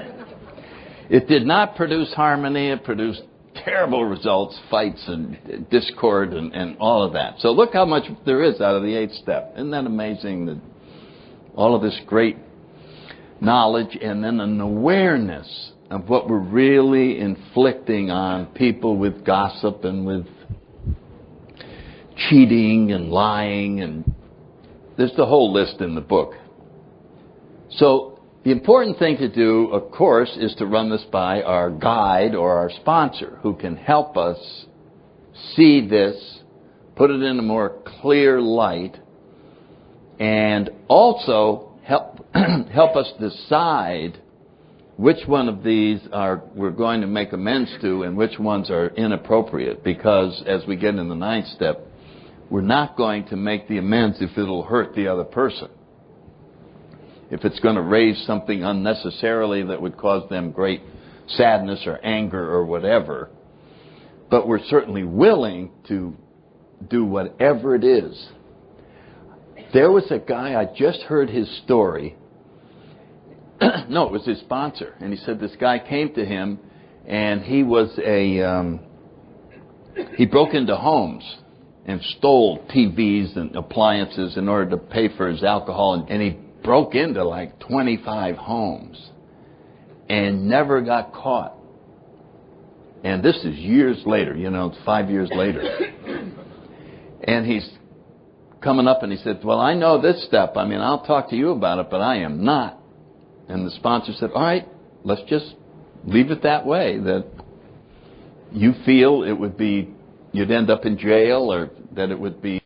it did not produce harmony. It produced terrible results, fights and discord and all of that. So look how much there is out of the 8th step. Isn't that amazing? That all of this great knowledge and then an awareness of what we're really inflicting on people with gossip and with cheating and lying, and there's the whole list in the book. So the important thing to do, of course, is to run this by our guide or our sponsor who can help us see this, put it in a more clear light, and also help us decide which one of these we're going to make amends to and which ones are inappropriate. Because as we get in the 9th step, we're not going to make the amends if it'll hurt the other person. If it's going to raise something unnecessarily that would cause them great sadness or anger or whatever. But we're certainly willing to do whatever it is. There was a guy, I just heard his story. No, it was his sponsor. And he said this guy came to him and he was he broke into homes and stole TVs and appliances in order to pay for his alcohol. And he broke into like 25 homes and never got caught. And this is years later, it's 5 years later. And he's coming up and he said, well, I know this step. I'll talk to you about it, but I am not. And the sponsor said, all right, let's just leave it that way, that you feel it would be, you'd end up in jail, or that it would be